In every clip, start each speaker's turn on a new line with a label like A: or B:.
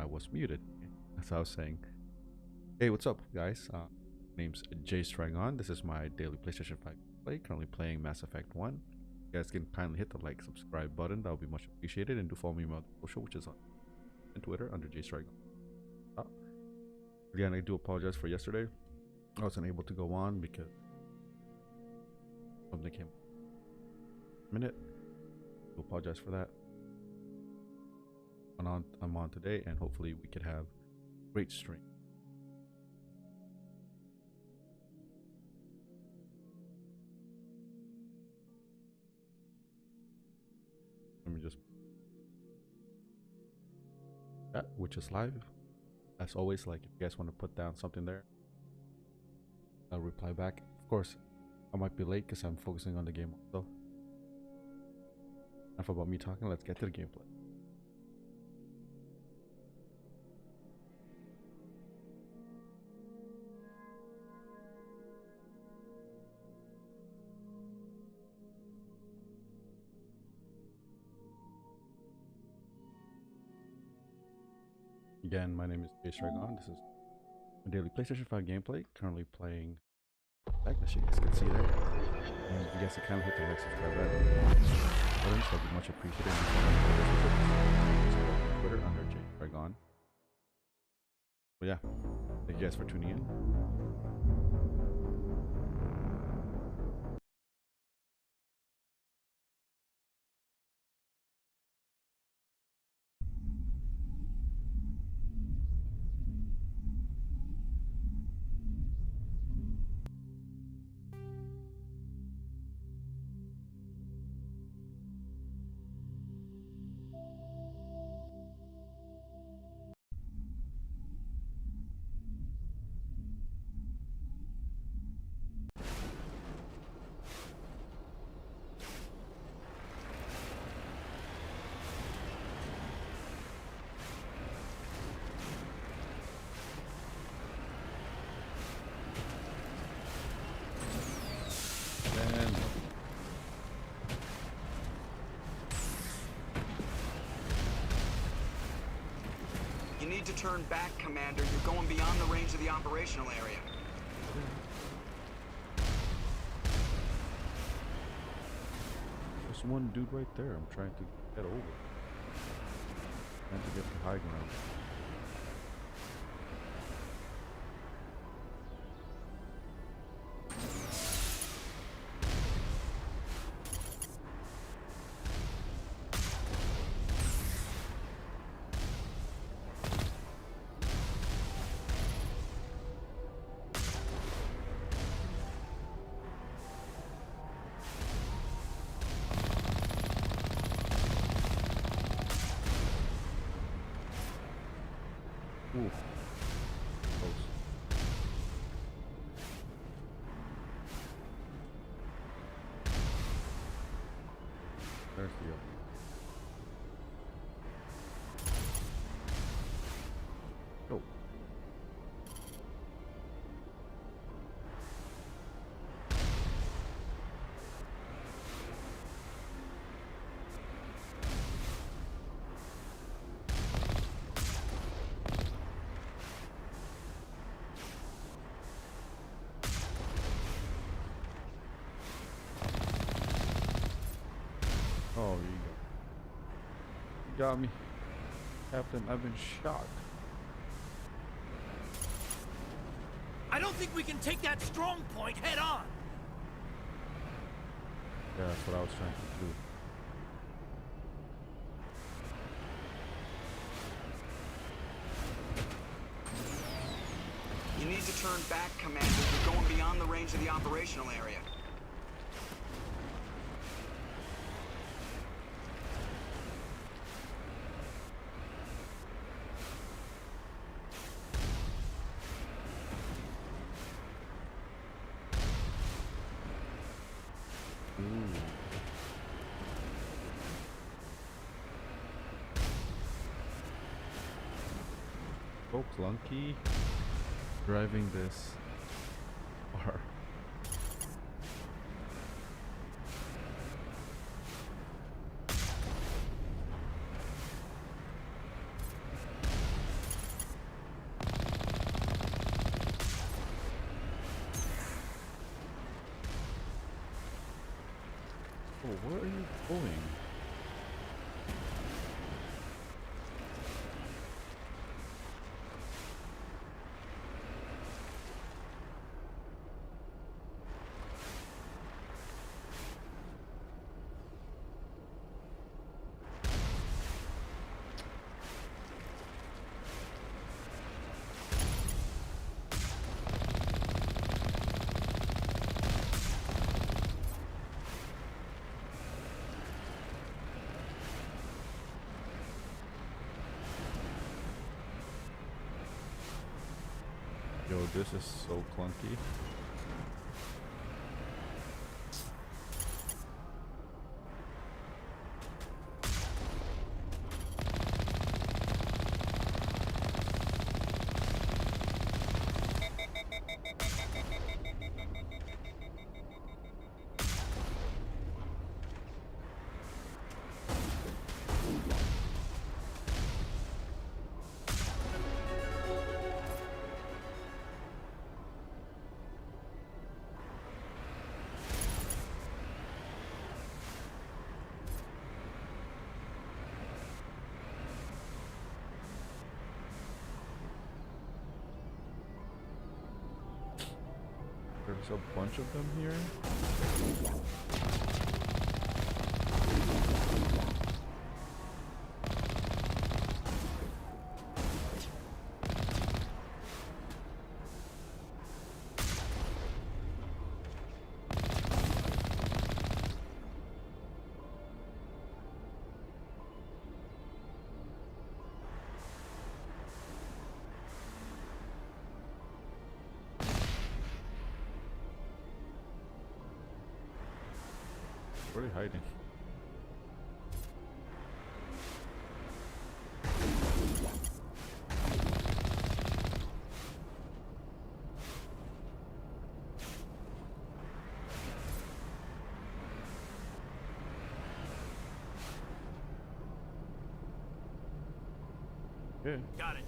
A: I was muted. As I was saying, hey, what's up, guys? Name's JaseTriggon. This is my daily PlayStation 5 play. Currently playing Mass Effect 1. You guys can kindly hit the like, subscribe button. That would be much appreciated. And do follow me on my social, which is on Twitter under JaseTriggon. Again, I do apologize for yesterday. I wasn't able to go on because something came minute. I do apologize for that. I'm on today, and hopefully we could have a great stream. Let me just that which is live. As always, like if you guys want to put down something there, I'll reply back. Of course, I might be late because I'm focusing on the game also. Enough about me talking, let's get to the gameplay. Again, my name is JaseTriggon. This is a daily PlayStation 5 gameplay. Currently playing back, as you guys can see there. And if you guys can kind of hit the like, subscribe button, so that'd be much appreciated. And Twitter under JaseTriggon. But yeah, thank you guys for tuning in.
B: You need to turn back, Commander. You're going beyond the range of the operational area.
A: There's one dude right there. I'm trying to get over. Trying to get the high ground. Ooh. Close. There's the other. Go. Oh, you got me. Captain, I've been shot.
C: I don't think we can take that strong point head on.
A: Yeah, that's what I was trying to do.
B: You need to turn back, Commander. You're going beyond the range of the operational area.
A: So clunky driving this car. Oh, where are you going? Yo, this is so clunky. There's a bunch of them here. Where are they hiding? Okay.
C: Got it.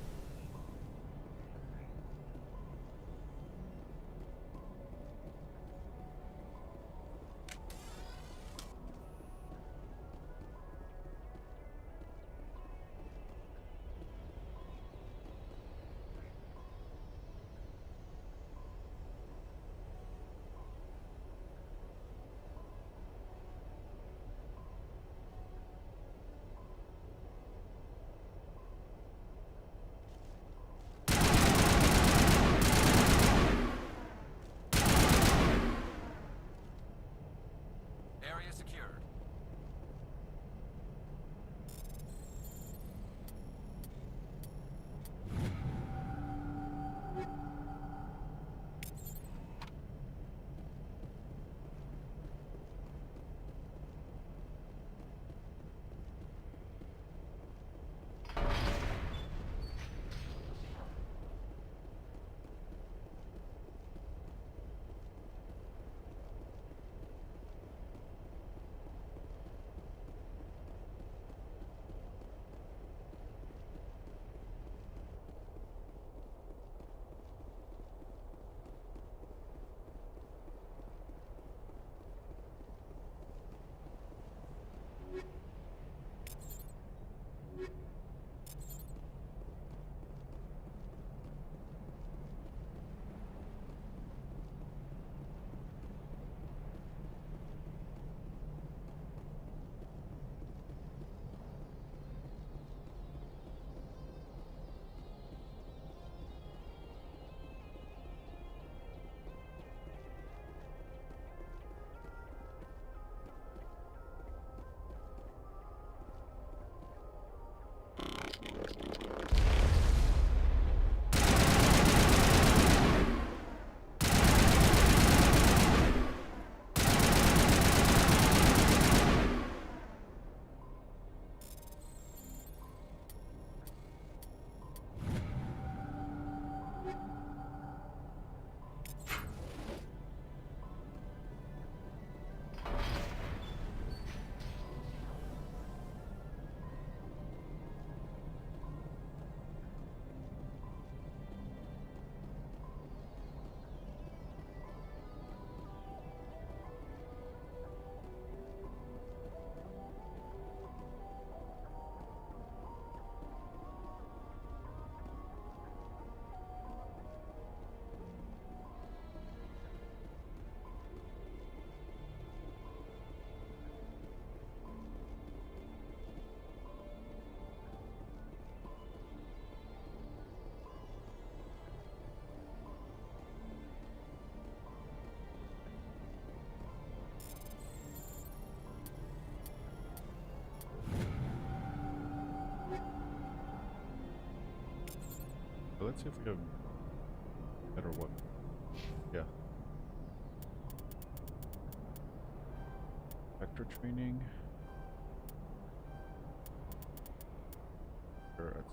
A: Let's see if we have better weapon. Yeah. Vector training. Sure, that's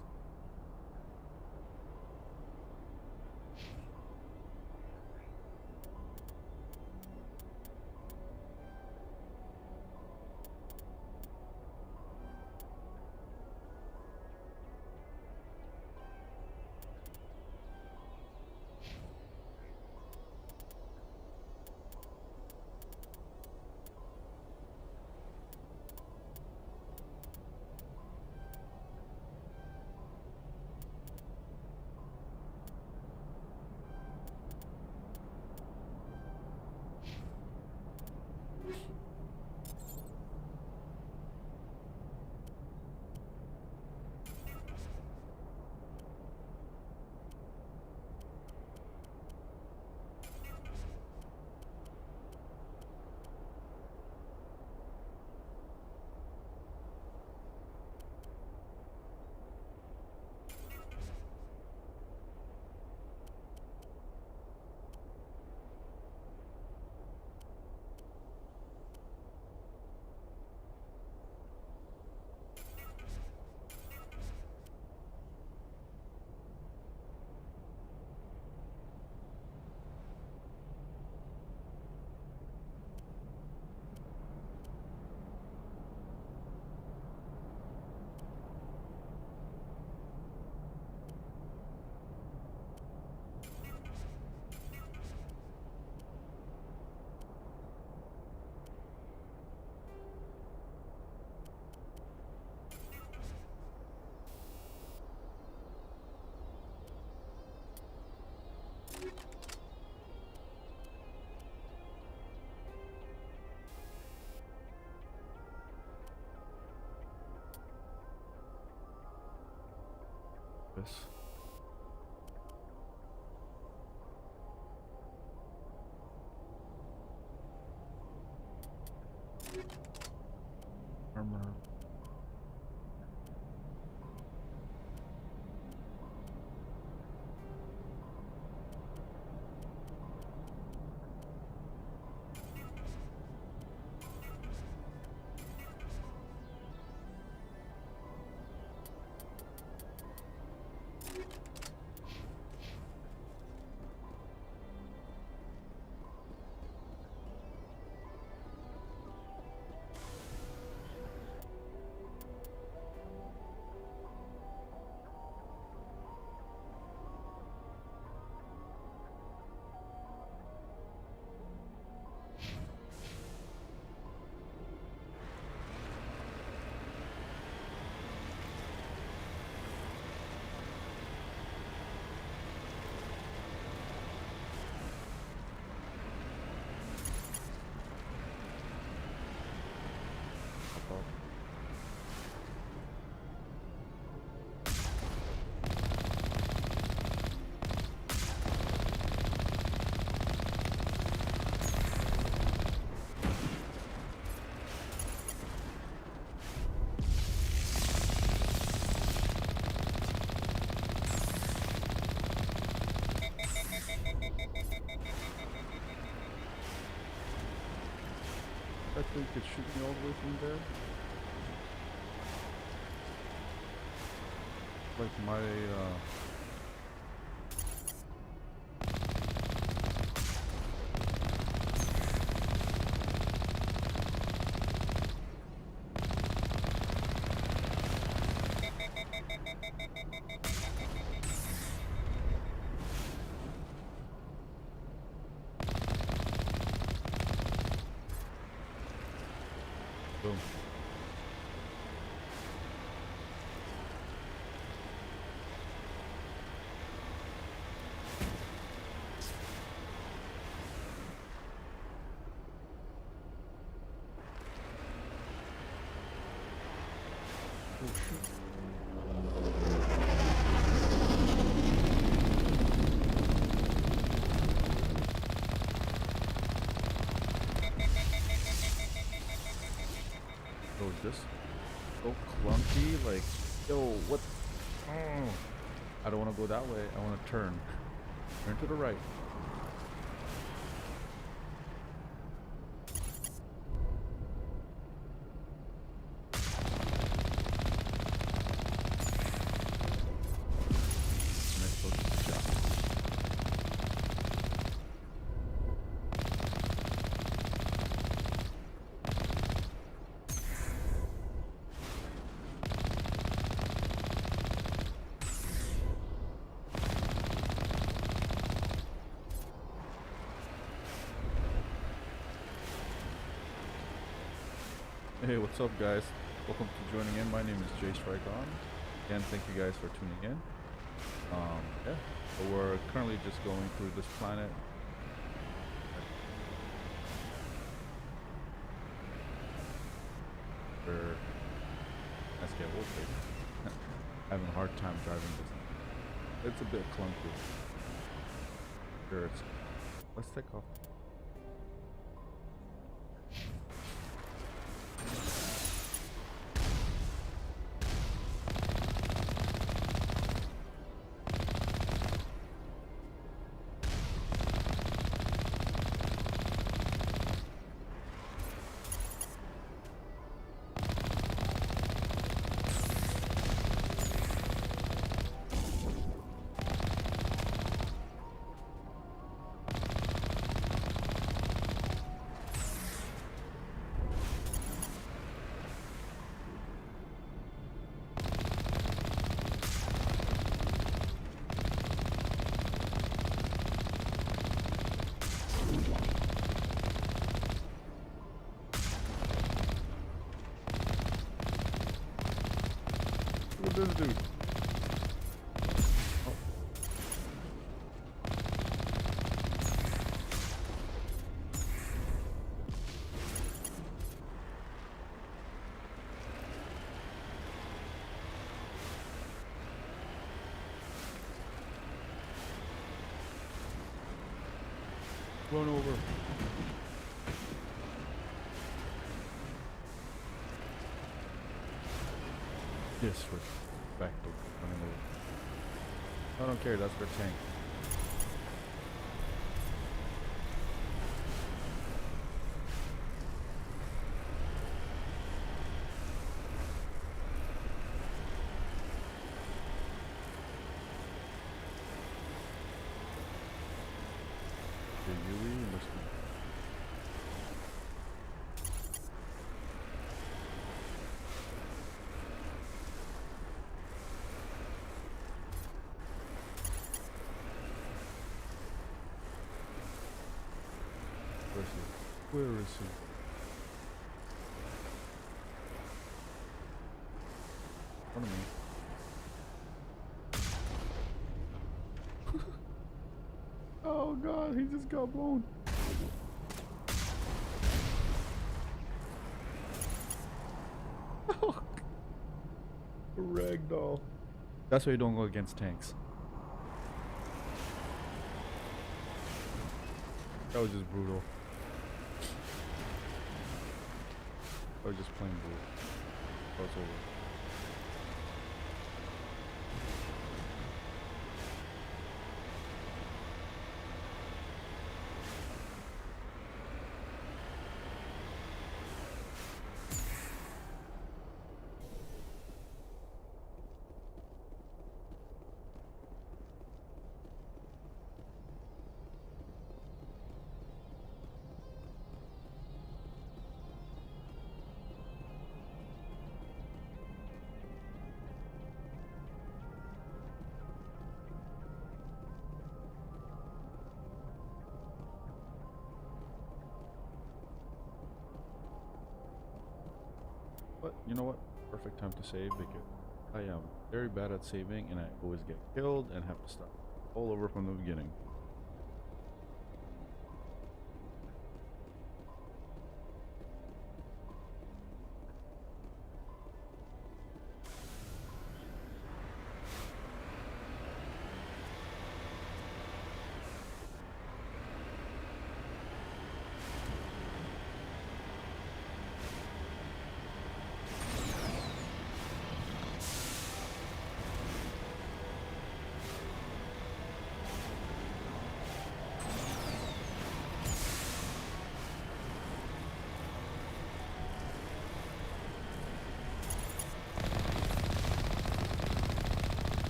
A: this. Armor. I think it should be all the way from there. Like my boom. Oh shit. Oh, this so clunky, like, yo, what? Oh. I don't want to go that way. I want to turn. Turn to the right. Nice focus shot. Hey, what's up, guys? Welcome to joining in. My name is JaseTriggon. Again, thank you guys for tuning in. Yeah, so we're currently just going through this planet. Let's get old, baby. Having a hard time driving this. It's a bit clunky. Sure, let's take off. Look at this dude. Oh. Run over. Yes, we're back to running over. I don't care, that's their tank. The Yui must be. Where is he? In front of me. Oh god, he just got blown. Ragdoll. That's why you don't go against tanks. That was just brutal. I was just plain brutal. Oh, it's over. But you know what? Perfect time to save because I am very bad at saving and I always get killed and have to start all over from the beginning.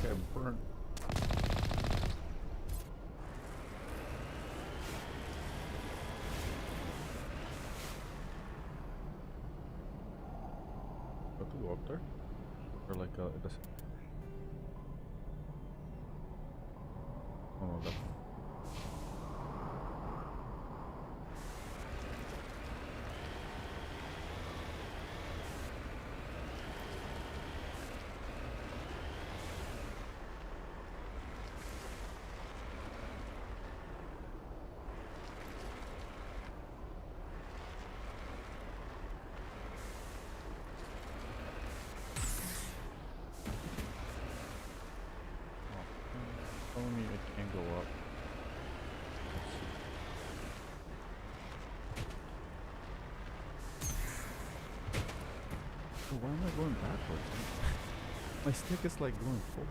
A: get burnt. Got to go up there? Or like it does. Oh no, that's. Telling me it can't go up. Let's see. Oh, why am I going backwards? My stick is like going full.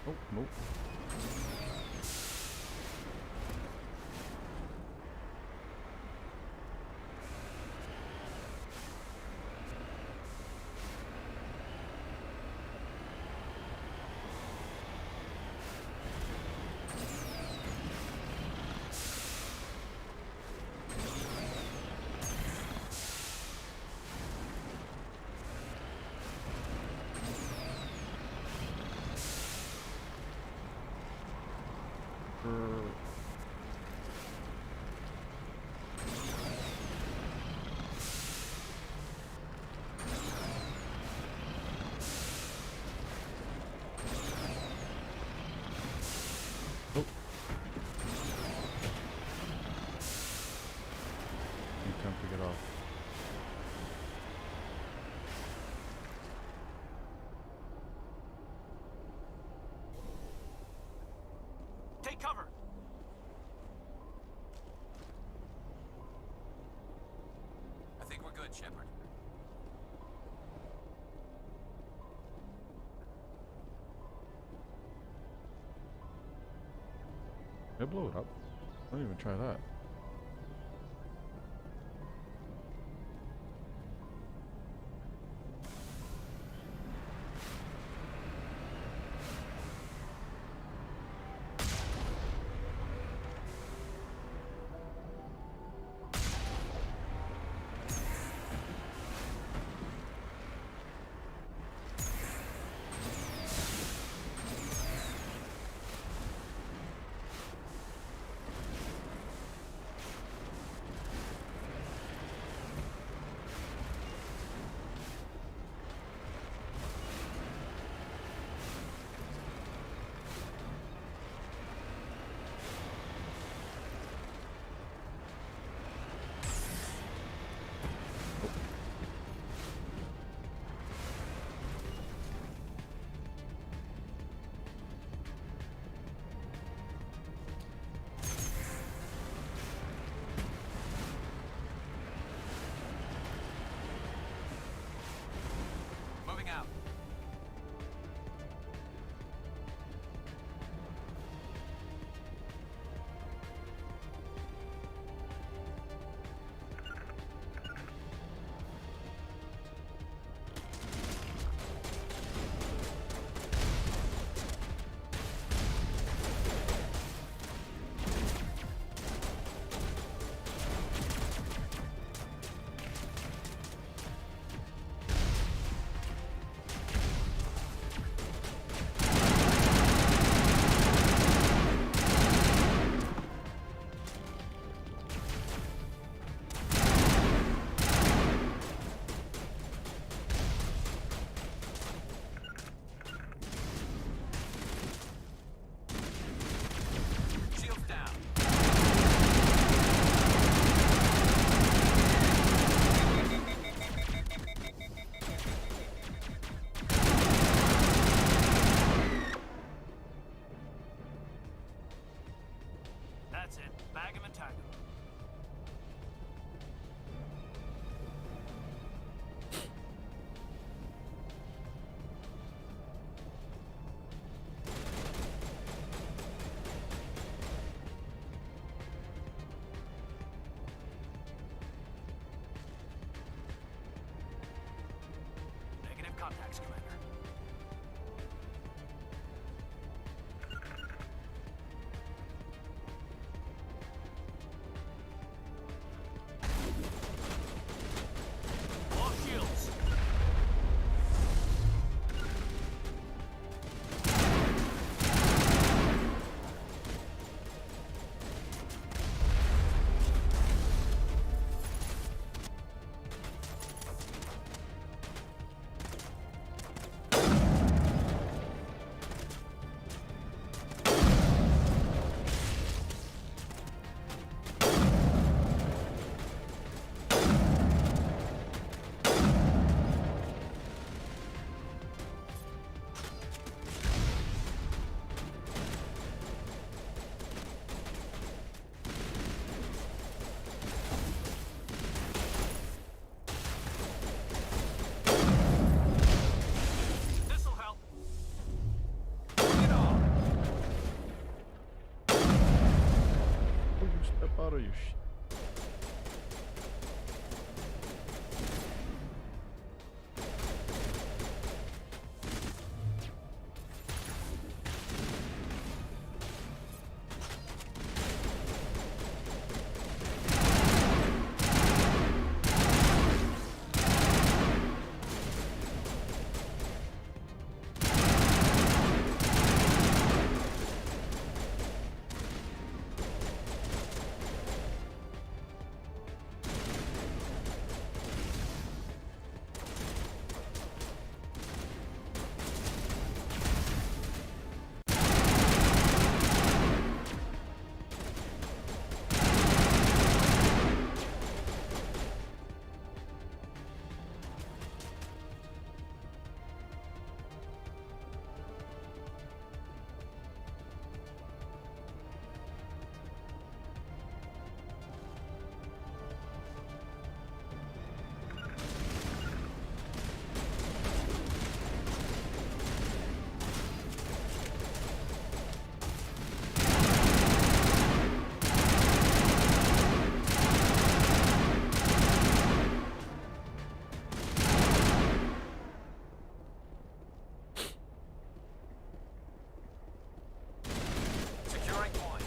A: Oh, nope. Oh. Need time to get off.
C: Take cover. I think we're good, Shepard.
A: They blow it up. Don't even try that.
C: Moving out. That's it. Bag him and tag him. contacts, Commander. All shields. This'll help. Bring it on.
A: Oh, you step out of your shit.
C: Securing point.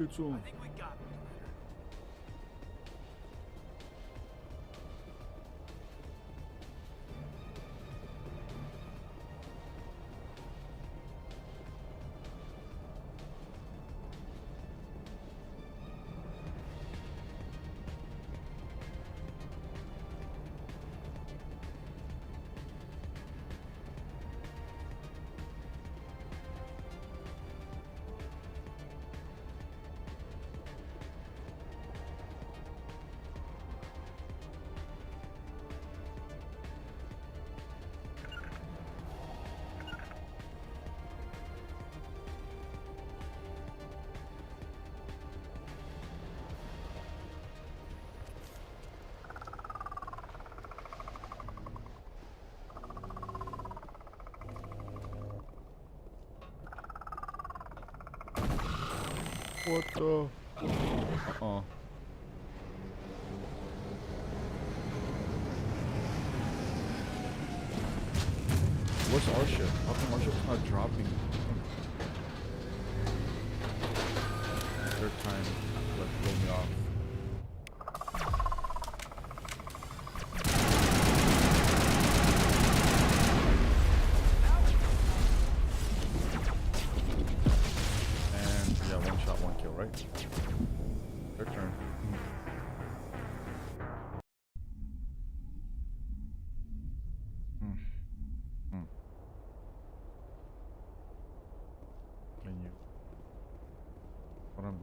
A: It's
C: I
A: on.
C: think we got it, Commander.
A: What the? Uh-uh. What's our ship? How come our ship's not dropping? Third time, let's blow me off. And yeah, one shot, one kill, right? Their turn. Can you? What I'm?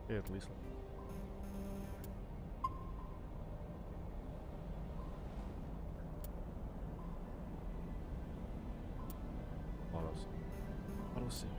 A: Yeah, at least. Autos. Auto save.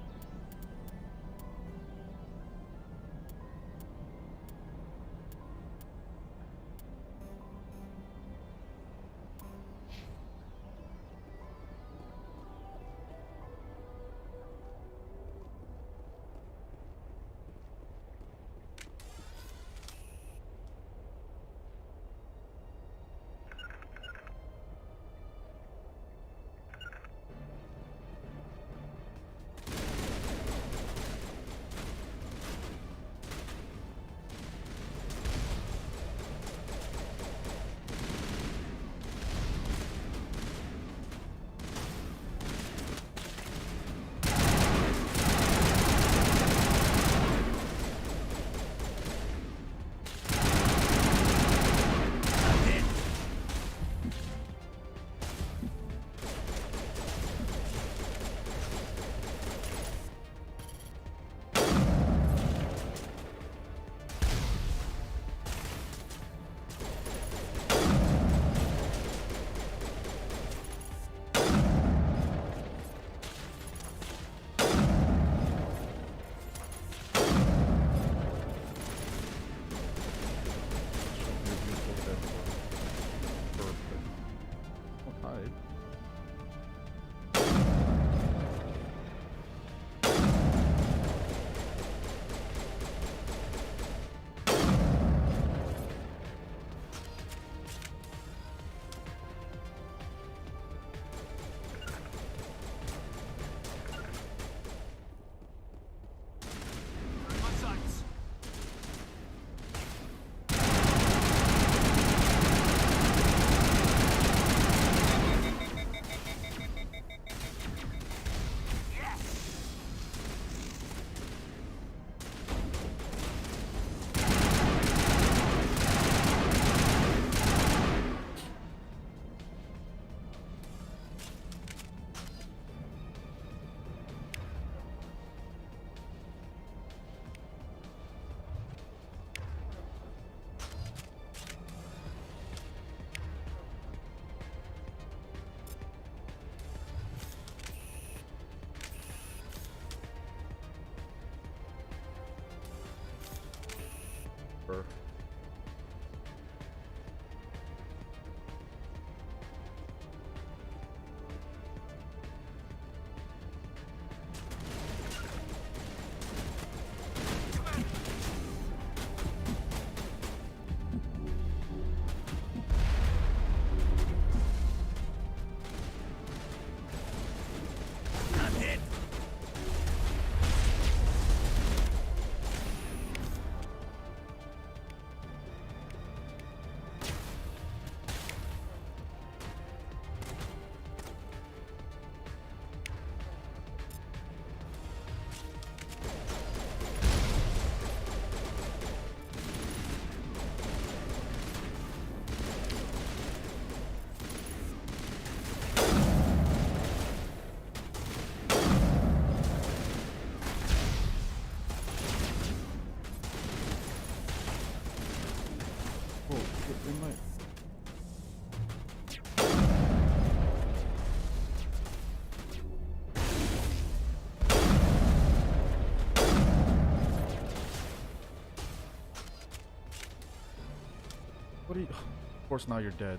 C: My sights. I'm hit.
A: Oh, in my. What are you? Of course, now you're dead.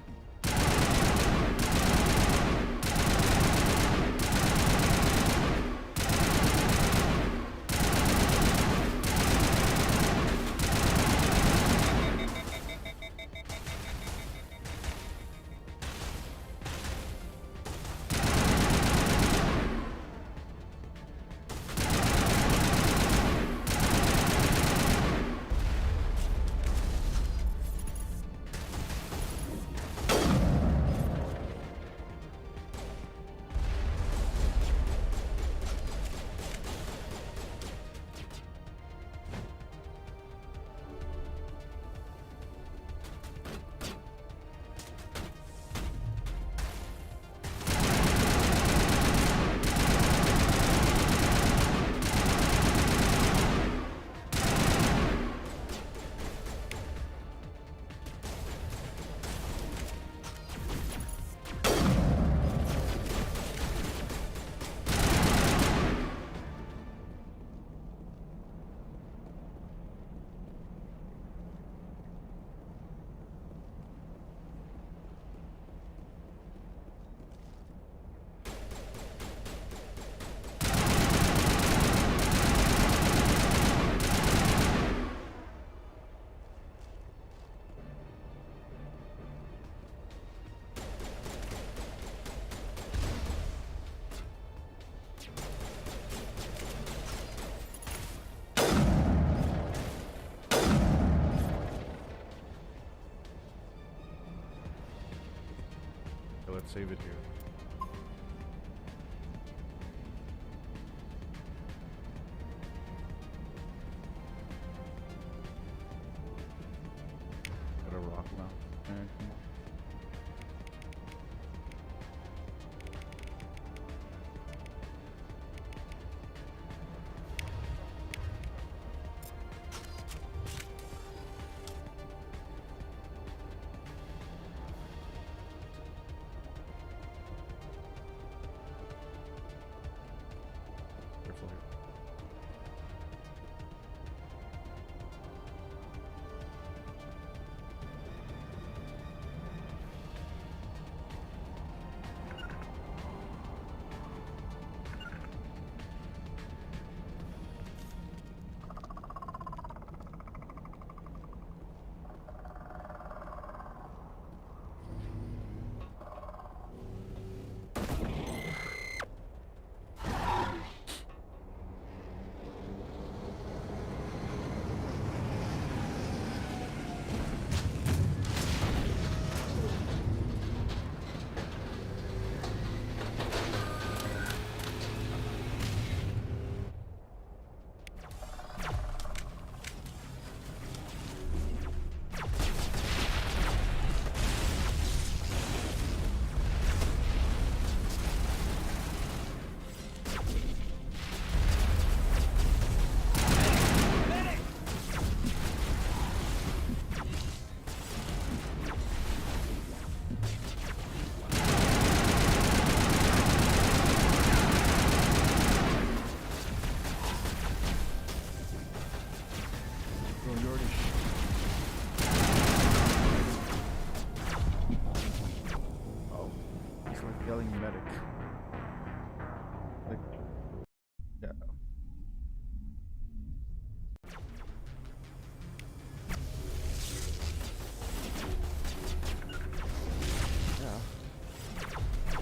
A: save it here. Got a rock now. Alright, come on. Careful here. Bro, you already oh, he's like yelling medic. Like, yeah. Yeah.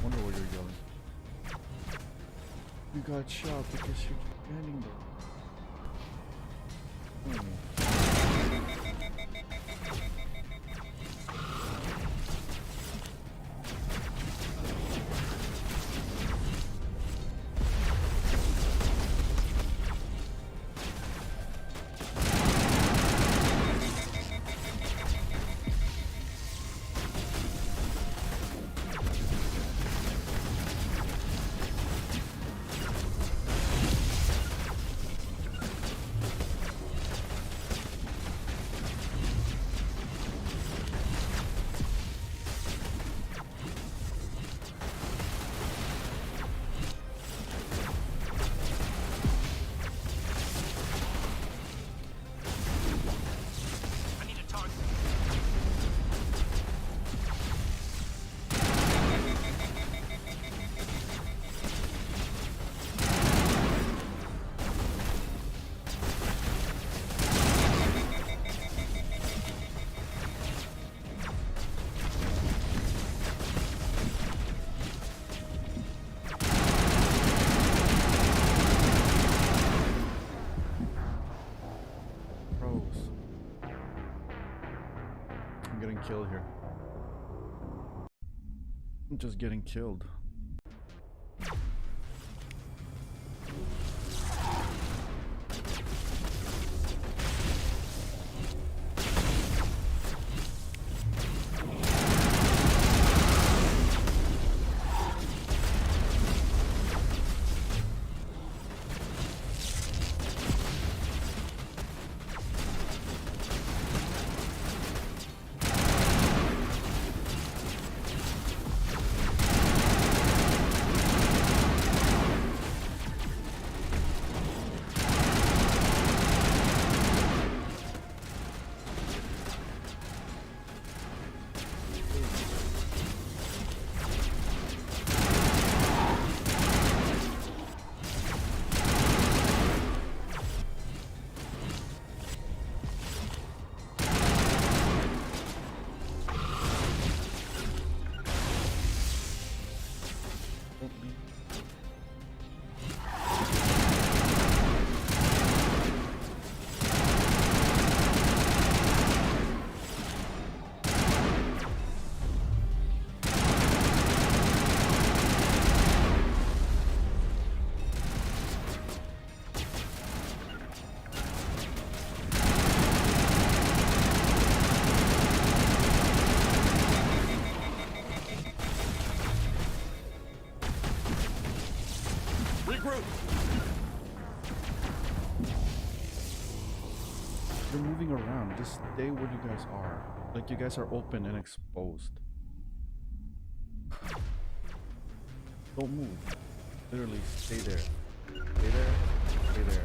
A: Wonder why you're yelling. You got shot because you're standing there.
C: I need a target.
A: Bros. I'm getting killed here. I'm just getting killed.
C: regroup.
A: You're moving around. Just stay where you guys are. Like you guys are open and exposed. Don't move. Literally stay there. Stay there. Stay there.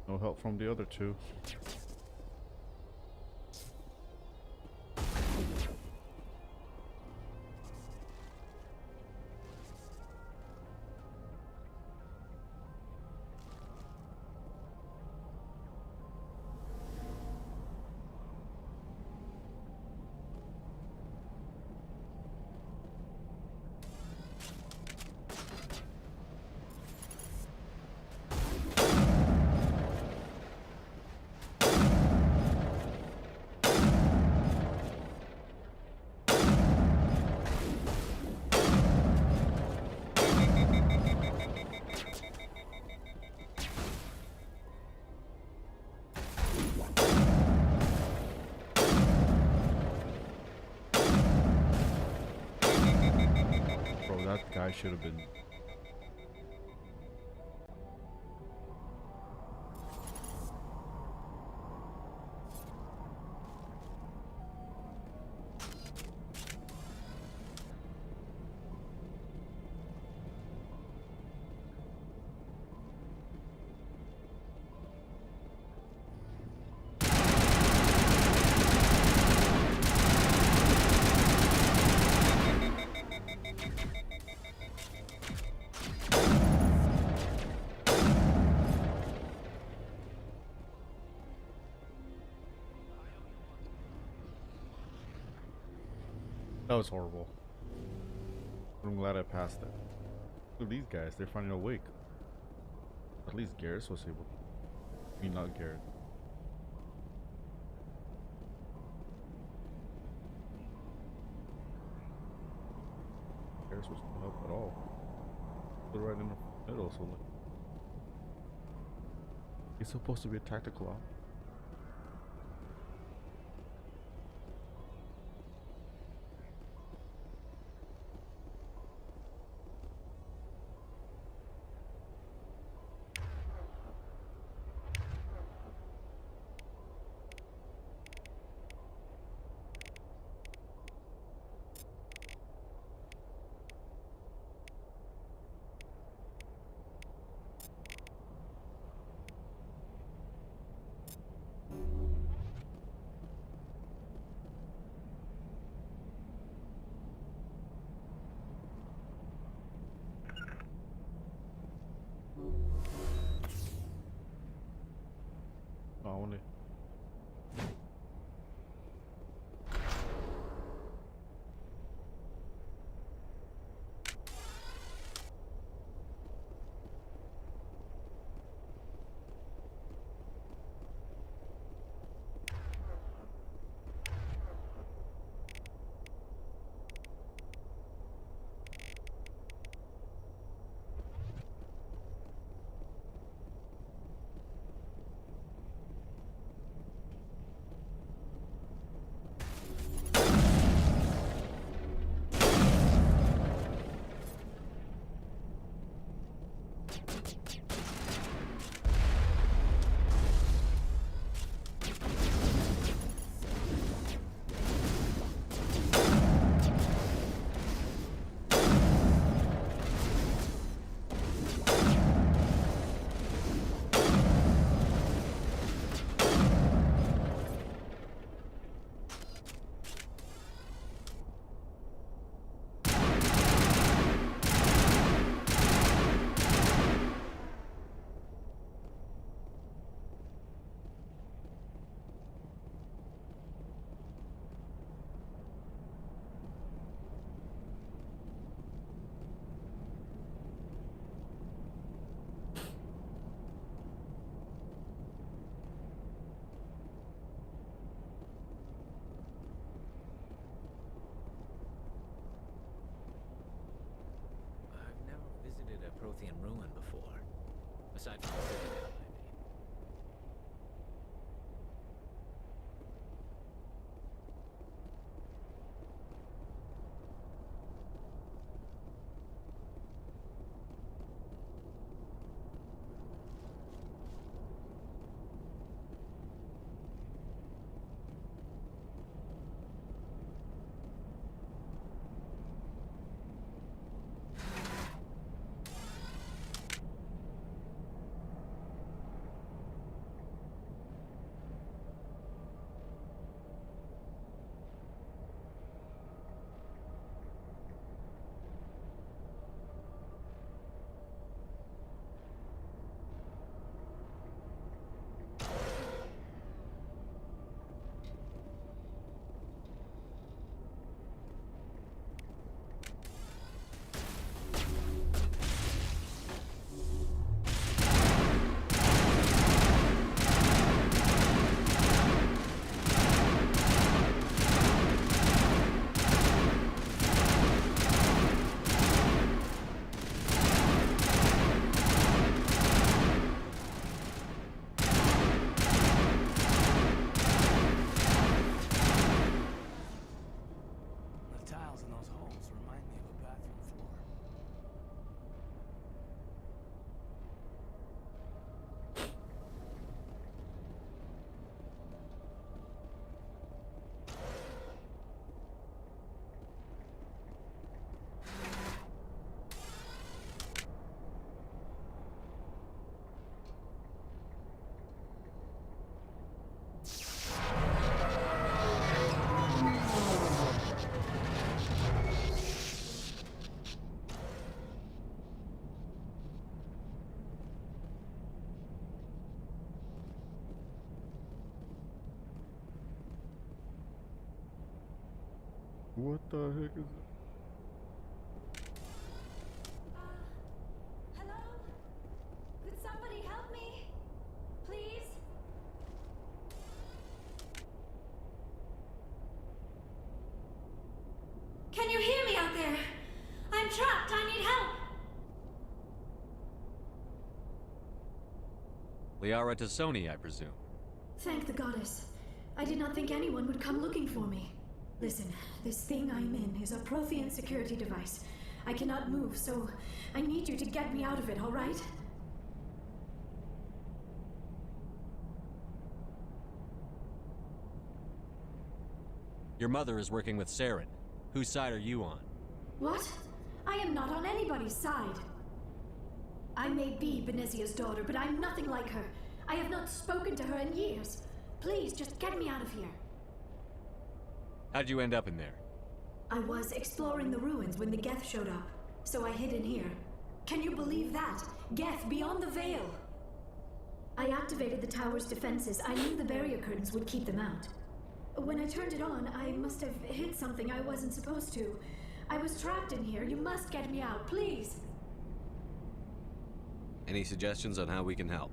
A: No help from the other two. Bro, that guy should have been. That was horrible. I'm glad I passed it. Look at these guys, they're finally awake. At least Garrus was able to. I mean, not Garrett. Garrus was no help at all. Put right in the middle, so like. He's supposed to be a tactical op. Oh, I want to.
D: Prothean ruin before. Aside from Citadel, I mean.
A: What the heck is that?
E: Hello? Could somebody help me? Please? Can you hear me out there? I'm trapped. I need help.
F: Liara to Sony, I presume.
E: Thank the goddess. I did not think anyone would come looking for me. Listen, this thing I'm in is a Prothean security device. I cannot move, so I need you to get me out of it, all right?
F: Your mother is working with Saren. Whose side are you on?
E: What? I am not on anybody's side. I may be Benezia's daughter, but I'm nothing like her. I have not spoken to her in years. Please, just get me out of here.
F: How'd you end up in there?
E: I was exploring the ruins when the Geth showed up, so I hid in here. Can you believe that? Geth beyond the veil! I activated the tower's defenses. I knew the barrier curtains would keep them out. When I turned it on, I must have hit something I wasn't supposed to. I was trapped in here. You must get me out, please!
F: Any suggestions on how we can help?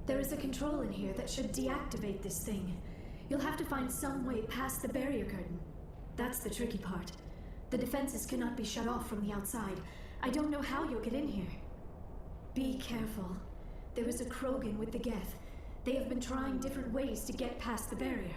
E: There is a control in here that should deactivate this thing. You'll have to find some way past the barrier curtain. That's the tricky part. The defenses cannot be shut off from the outside. I don't know how you'll get in here. Be careful. There is a Krogan with the Geth. They have been trying different ways to get past the barrier.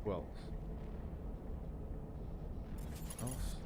A: Well. Else?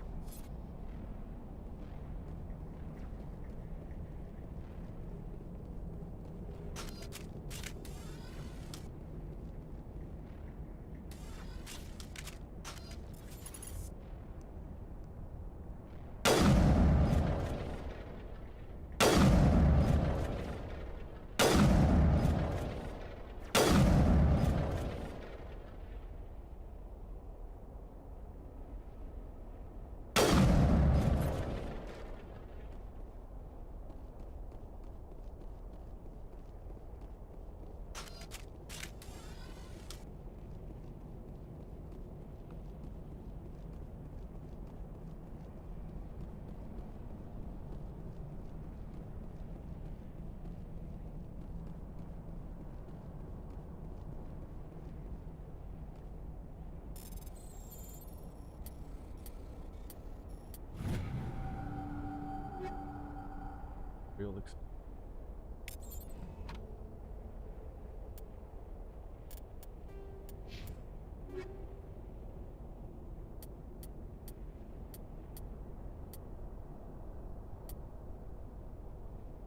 A: Real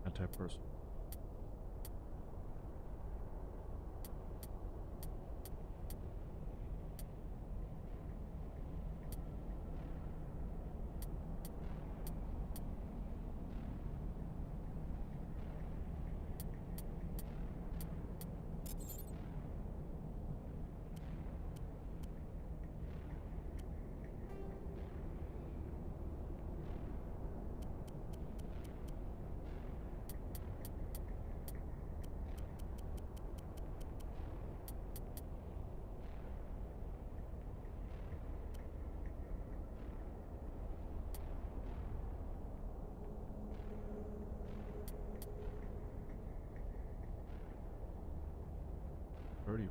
A: anti-person. Already.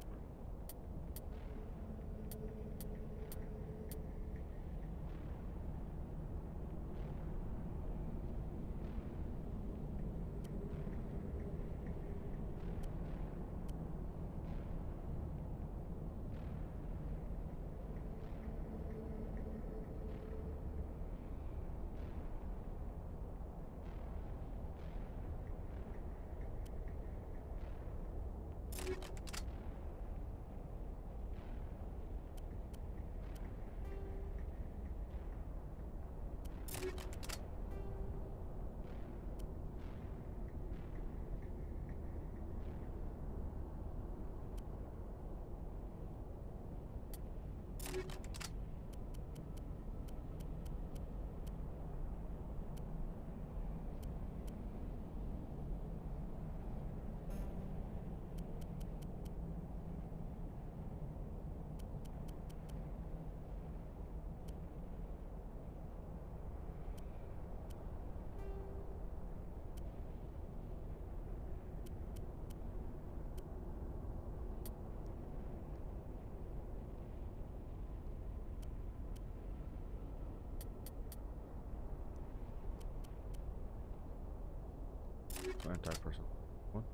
A: Anti-personal one.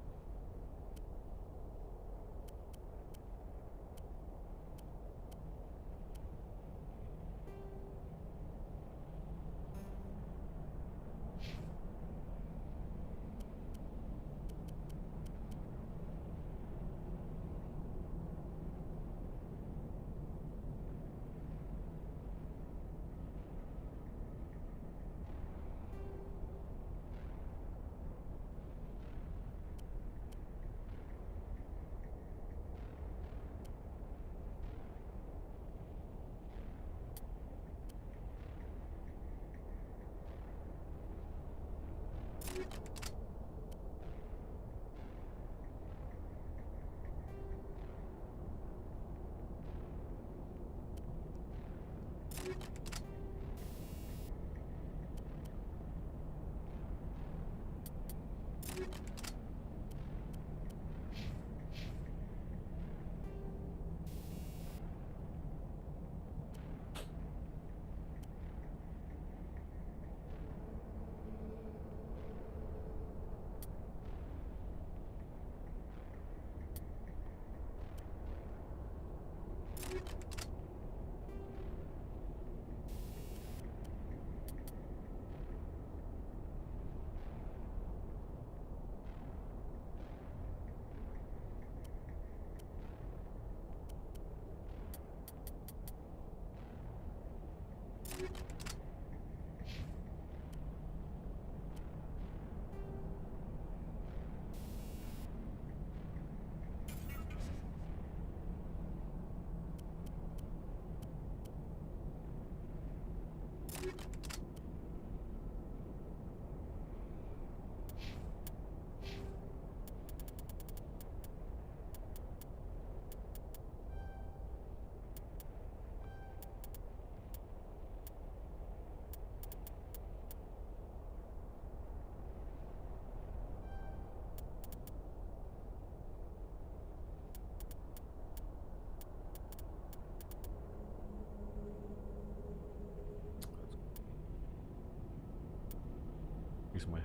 A: Increase my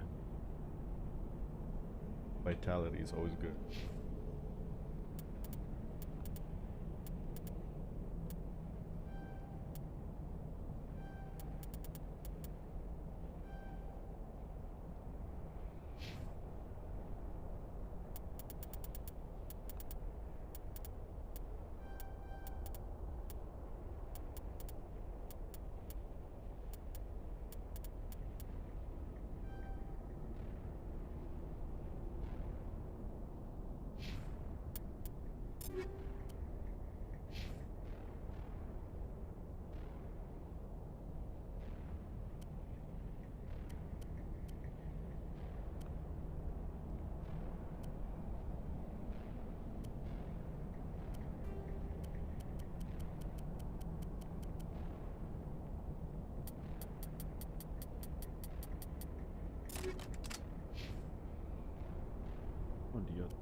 A: vitality is always good. On the other.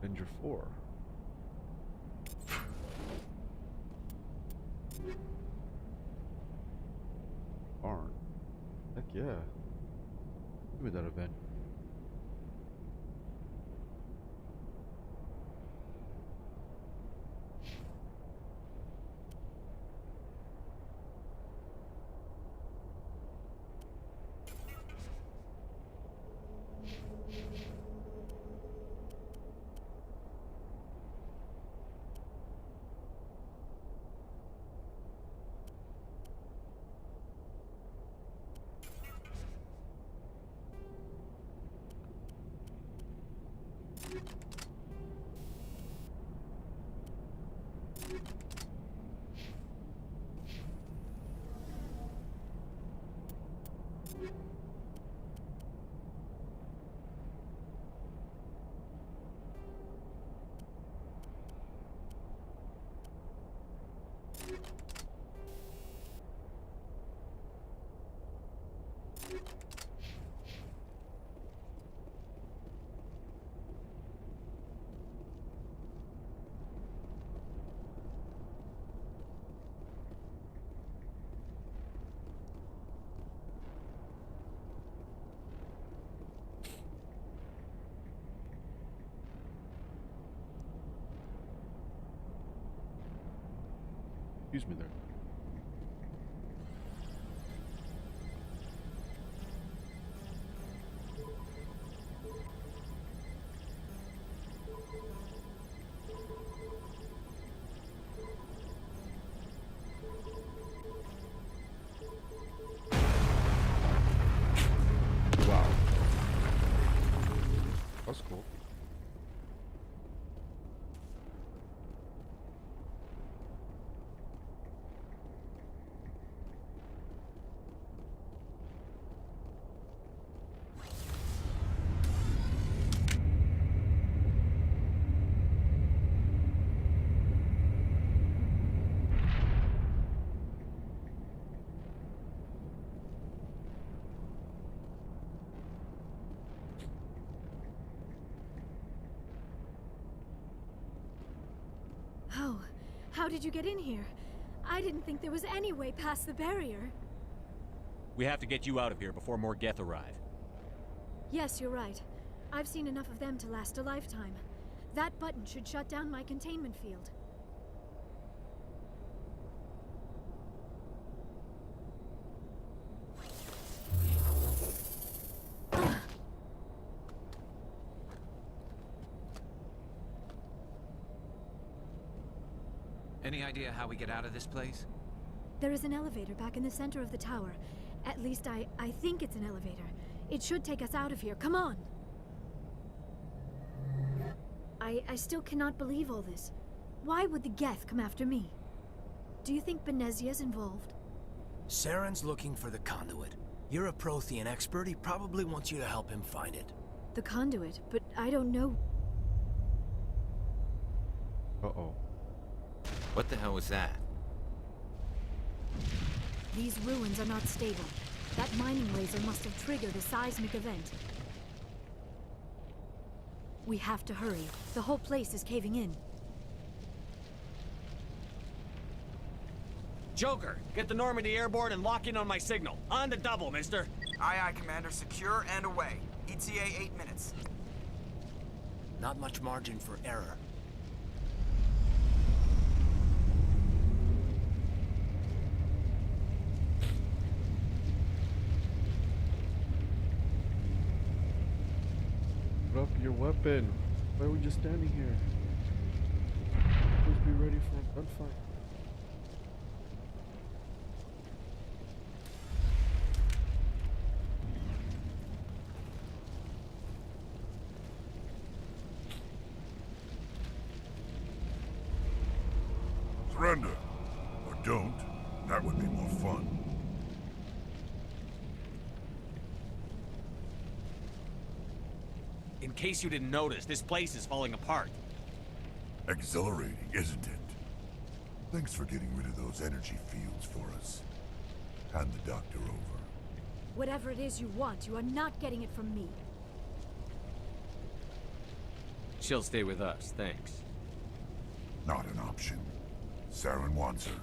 A: Avenger 4. Barn. Heck yeah. Give me that event. Excuse me there. Wow. That's cool.
E: Oh, how did you get in here? I didn't think there was any way past the barrier.
F: We have to get you out of here before more Geth arrive.
E: Yes, you're right. I've seen enough of them to last a lifetime. That button should shut down my containment field.
C: Any idea how we get out of this place?
E: There is an elevator back in the center of the tower. At least I think it's an elevator. It should take us out of here. Come on! I still cannot believe all this. Why would the Geth come after me? Do you think Benezia's involved?
C: Saren's looking for the conduit. You're a Prothean expert. He probably wants you to help him find it.
E: The conduit, but I don't know.
A: Uh-oh.
G: What the hell was that?
E: These ruins are not stable. That mining laser must have triggered a seismic event. We have to hurry. The whole place is caving in.
F: Joker, get the Normandy airborne and lock in on my signal. On the double, mister.
B: Aye, aye, Commander. Secure and away. ETA 8 minutes.
C: Not much margin for error.
A: Put up your weapon. Why are we just standing here? Please be ready for a gunfight.
H: Surrender. Or don't. That would be more fun.
F: In case you didn't notice, this place is falling apart.
H: Exhilarating, isn't it? Thanks for getting rid of those energy fields for us. Hand the doctor over.
E: Whatever it is you want, you are not getting it from me.
F: She'll stay with us, thanks.
H: Not an option. Saren wants her,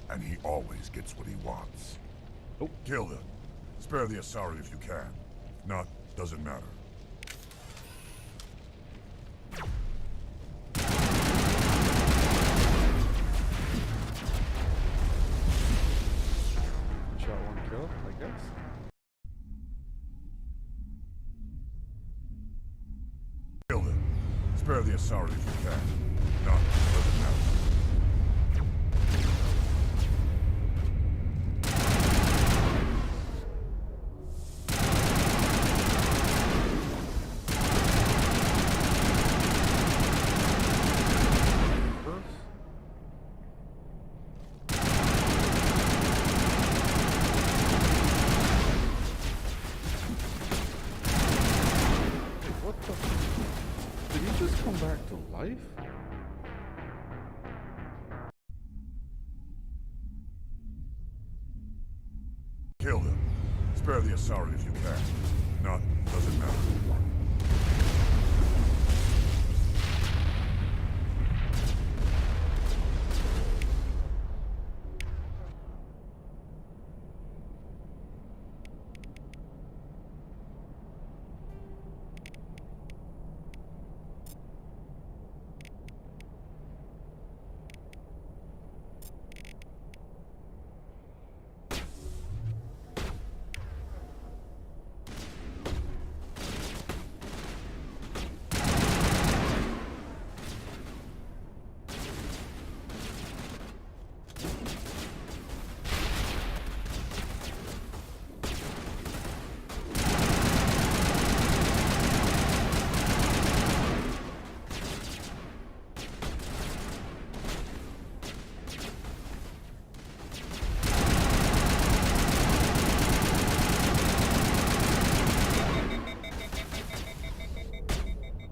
H: and he always gets what he wants.
A: Oh.
H: Kill them. Spare the Asari if you can. If not, doesn't matter.
A: Shot one kill, I guess.
H: Kill them. Spare the Asari if you can. If not, doesn't matter.
A: What the? Did he just come back to life?
H: Kill them. Spare the Asari if you can. If not, doesn't matter.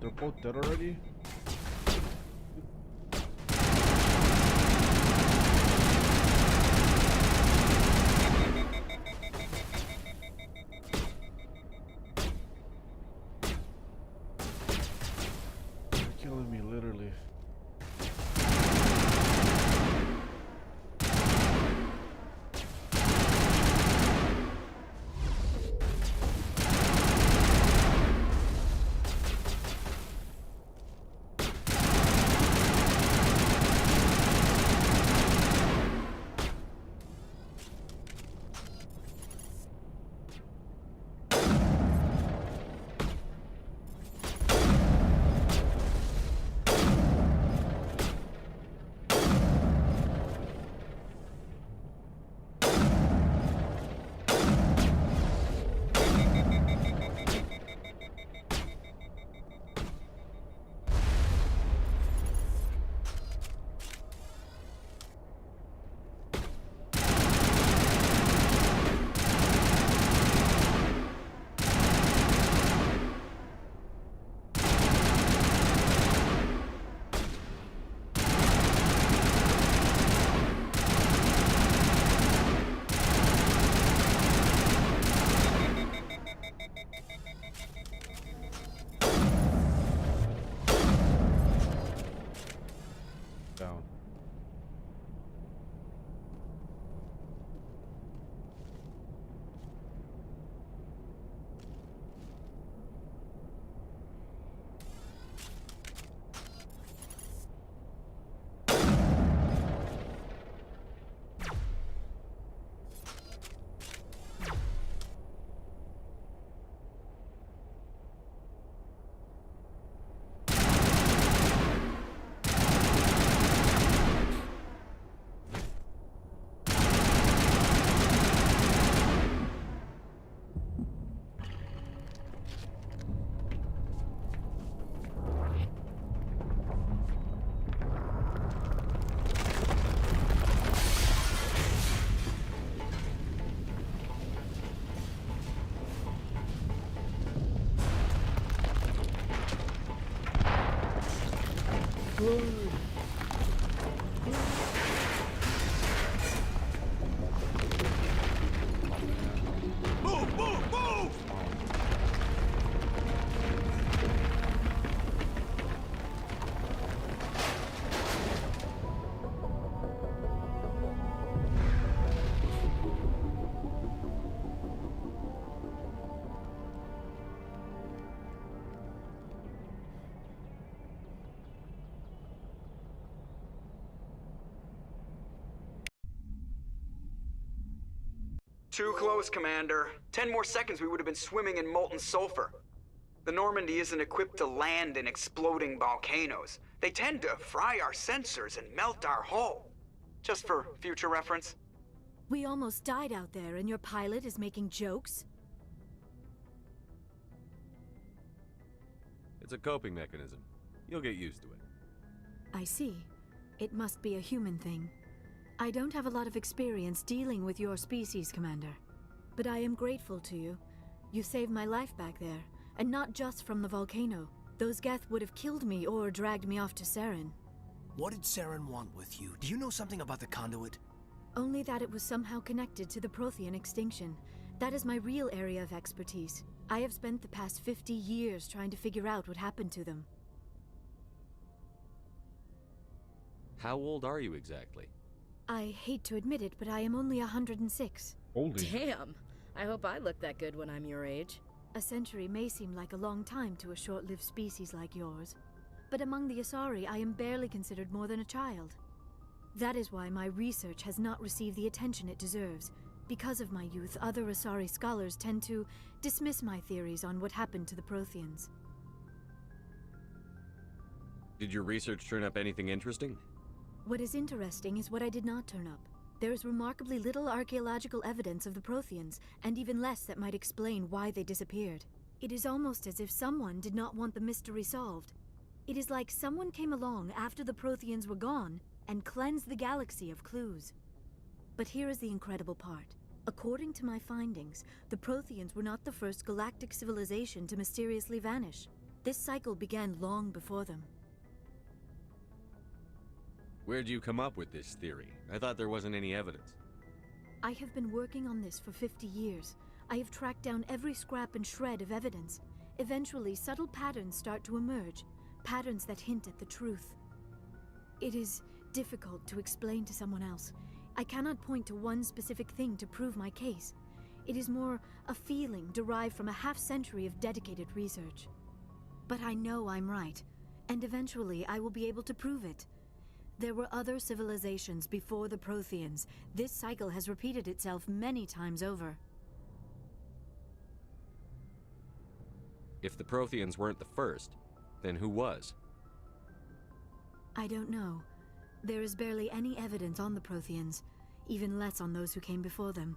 A: They're both dead already? They're killing me, literally. Down.
B: Too close, Commander. 10 more seconds we would have been swimming in molten sulfur. The Normandy isn't equipped to land in exploding volcanoes. They tend to fry our sensors and melt our hull. Just for future reference.
E: We almost died out there, and your pilot is making jokes?
F: It's a coping mechanism. You'll get used to it.
E: I see. It must be a human thing. I don't have a lot of experience dealing with your species, Commander. But I am grateful to you. You saved my life back there, and not just from the volcano. Those Geth would have killed me or dragged me off to Saren.
C: What did Saren want with you? Do you know something about the conduit?
E: Only that it was somehow connected to the Prothean extinction. That is my real area of expertise. I have spent the past 50 years trying to figure out what happened to them.
F: How old are you exactly?
E: I hate to admit it, but I am only 106.
A: Holy.
I: Damn! I hope I look that good when I'm your age.
E: A century may seem like a long time to a short-lived species like yours, but among the Asari, I am barely considered more than a child. That is why my research has not received the attention it deserves. Because of my youth, other Asari scholars tend to dismiss my theories on what happened to the Protheans.
F: Did your research turn up anything interesting?
E: What is interesting is what I did not turn up. There is remarkably little archaeological evidence of the Protheans, and even less that might explain why they disappeared. It is almost as if someone did not want the mystery solved. It is like someone came along after the Protheans were gone and cleansed the galaxy of clues. But here is the incredible part. According to my findings, the Protheans were not the first galactic civilization to mysteriously vanish. This cycle began long before them.
F: Where'd you come up with this theory? I thought there wasn't any evidence.
E: I have been working on this for 50 years. I have tracked down every scrap and shred of evidence. Eventually, subtle patterns start to emerge, patterns that hint at the truth. It is difficult to explain to someone else. I cannot point to one specific thing to prove my case. It is more a feeling derived from a half-century of dedicated research. But I know I'm right, and eventually I will be able to prove it. There were other civilizations before the Protheans. This cycle has repeated itself many times over.
F: If the Protheans weren't the first, then who was?
E: I don't know. There is barely any evidence on the Protheans, even less on those who came before them.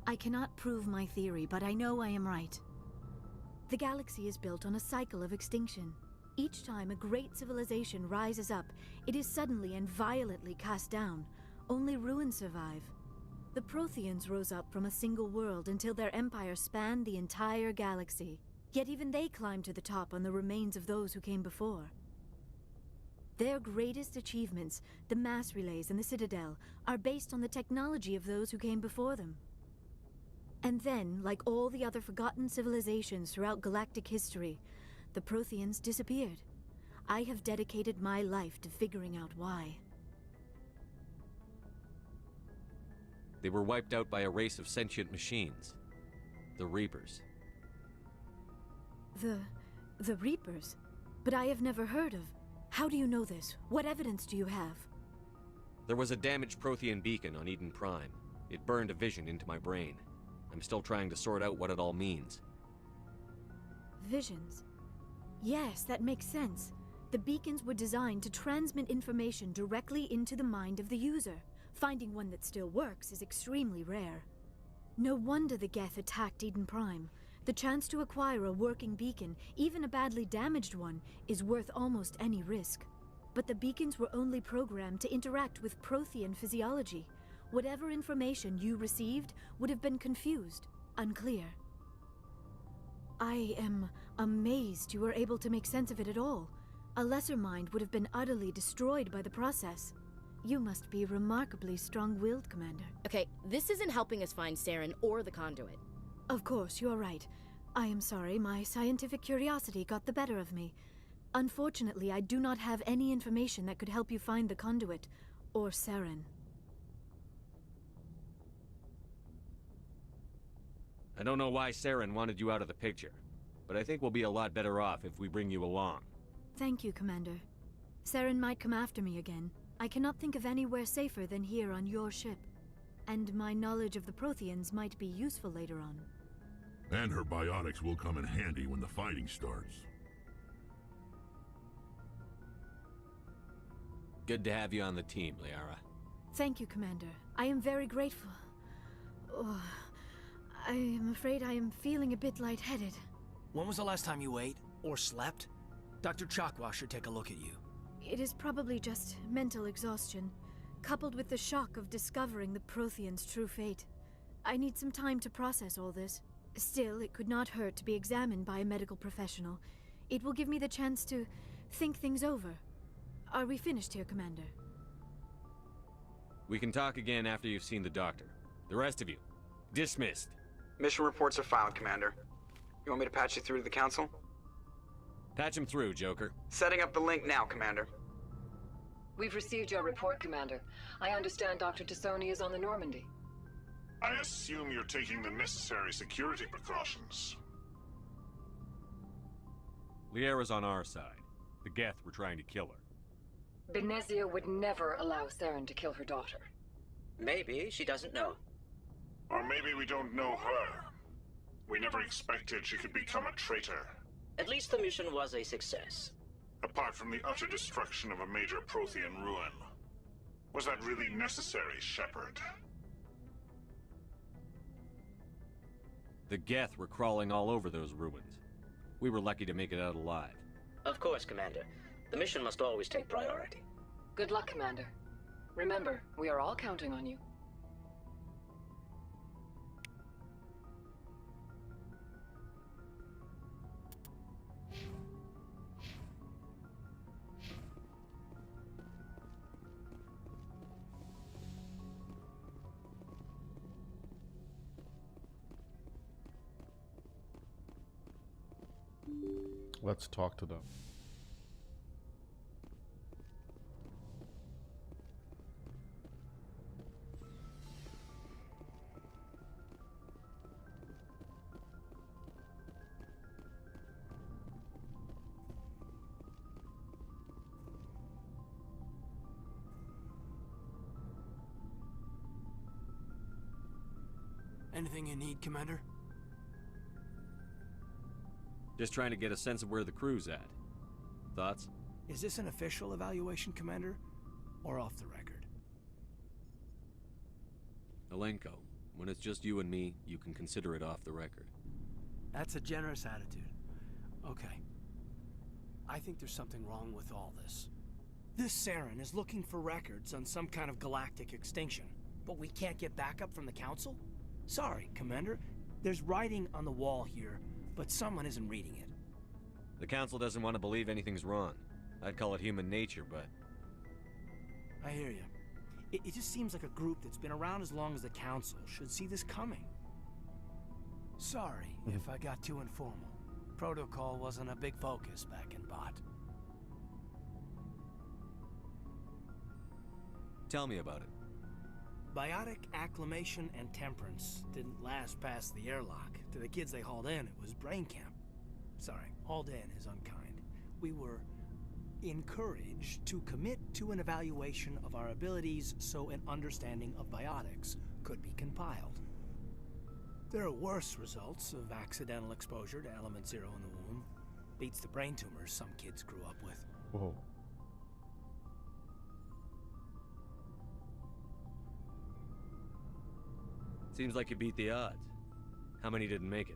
E: I cannot prove my theory, but I know I am right. The galaxy is built on a cycle of extinction. Each time a great civilization rises up, it is suddenly and violently cast down. Only ruins survive. The Protheans rose up from a single world until their empire spanned the entire galaxy. Yet even they climbed to the top on the remains of those who came before. Their greatest achievements, the mass relays and the Citadel, are based on the technology of those who came before them. And then, like all the other forgotten civilizations throughout galactic history, the Protheans disappeared. I have dedicated my life to figuring out why.
F: They were wiped out by a race of sentient machines. The Reapers.
E: The Reapers? But I have never heard of. How do you know this? What evidence do you have?
F: There was a damaged Prothean beacon on Eden Prime. It burned a vision into my brain. I'm still trying to sort out what it all means.
E: Visions? Yes, that makes sense. The beacons were designed to transmit information directly into the mind of the user. Finding one that still works is extremely rare. No wonder the Geth attacked Eden Prime. The chance to acquire a working beacon, even a badly damaged one, is worth almost any risk. But the beacons were only programmed to interact with Prothean physiology. Whatever information you received would have been confused, unclear. I am amazed you were able to make sense of it at all. A lesser mind would have been utterly destroyed by the process. You must be remarkably strong-willed, Commander.
I: Okay, this isn't helping us find Saren or the conduit.
E: Of course, you are right. I am sorry, my scientific curiosity got the better of me. Unfortunately, I do not have any information that could help you find the conduit, or Saren.
F: I don't know why Saren wanted you out of the picture, but I think we'll be a lot better off if we bring you along.
E: Thank you, Commander. Saren might come after me again. I cannot think of anywhere safer than here on your ship. And my knowledge of the Protheans might be useful later on.
H: And her biotics will come in handy when the fighting starts.
F: Good to have you on the team, Liara.
E: Thank you, Commander. I am very grateful. Oh, I am afraid I am feeling a bit lightheaded.
C: When was the last time you ate or slept? Dr. Chakwa should take a look at you.
E: It is probably just mental exhaustion, coupled with the shock of discovering the Protheans' true fate. I need some time to process all this. Still, it could not hurt to be examined by a medical professional. It will give me the chance to think things over. Are we finished here, Commander?
F: We can talk again after you've seen the doctor. The rest of you, dismissed.
B: Mission reports are filed, Commander. You want me to patch you through to the Council?
F: Patch him through, Joker.
B: Setting up the link now, Commander.
J: We've received your report, Commander. I understand Dr. Tassoni is on the Normandy.
K: I assume you're taking the necessary security precautions.
F: Liara's on our side. The Geth were trying to kill her.
J: Benezia would never allow Saren to kill her daughter.
L: Maybe she doesn't know.
K: Or maybe we don't know her. We never expected she could become a traitor.
L: At least the mission was a success.
K: Apart from the utter destruction of a major Prothean ruin. Was that really necessary, Shepard?
F: The Geth were crawling all over those ruins. We were lucky to make it out alive.
L: Of course, Commander. The mission must always take priority.
J: Good luck, Commander. Remember, we are all counting on you.
A: Let's talk to them.
C: Anything you need, Commander?
F: Just trying to get a sense of where the crew's at. Thoughts?
C: Is this an official evaluation, Commander? Or off the record?
F: Alenko, when it's just you and me, you can consider it off the record.
C: That's a generous attitude. Okay. I think there's something wrong with all this. This Saren is looking for records on some kind of galactic extinction, but we can't get backup from the Council? Sorry, Commander. There's writing on the wall here, but someone isn't reading it.
F: The Council doesn't want to believe anything's wrong. I'd call it human nature, but...
C: I hear you. It just seems like a group that's been around as long as the Council should see this coming. Sorry if I got too informal. Protocol wasn't a big focus back in Bot.
F: Tell me about it.
C: Biotic acclimation and temperance didn't last past the airlock. To the kids they hauled in, it was brain camp. Sorry, hauled in is unkind. We were encouraged to commit to an evaluation of our abilities so an understanding of biotics could be compiled. There are worse results of accidental exposure to element 0 in the womb. Beats the brain tumors some kids grew up with.
A: Whoa.
F: Seems like you beat the odds. How many didn't make it?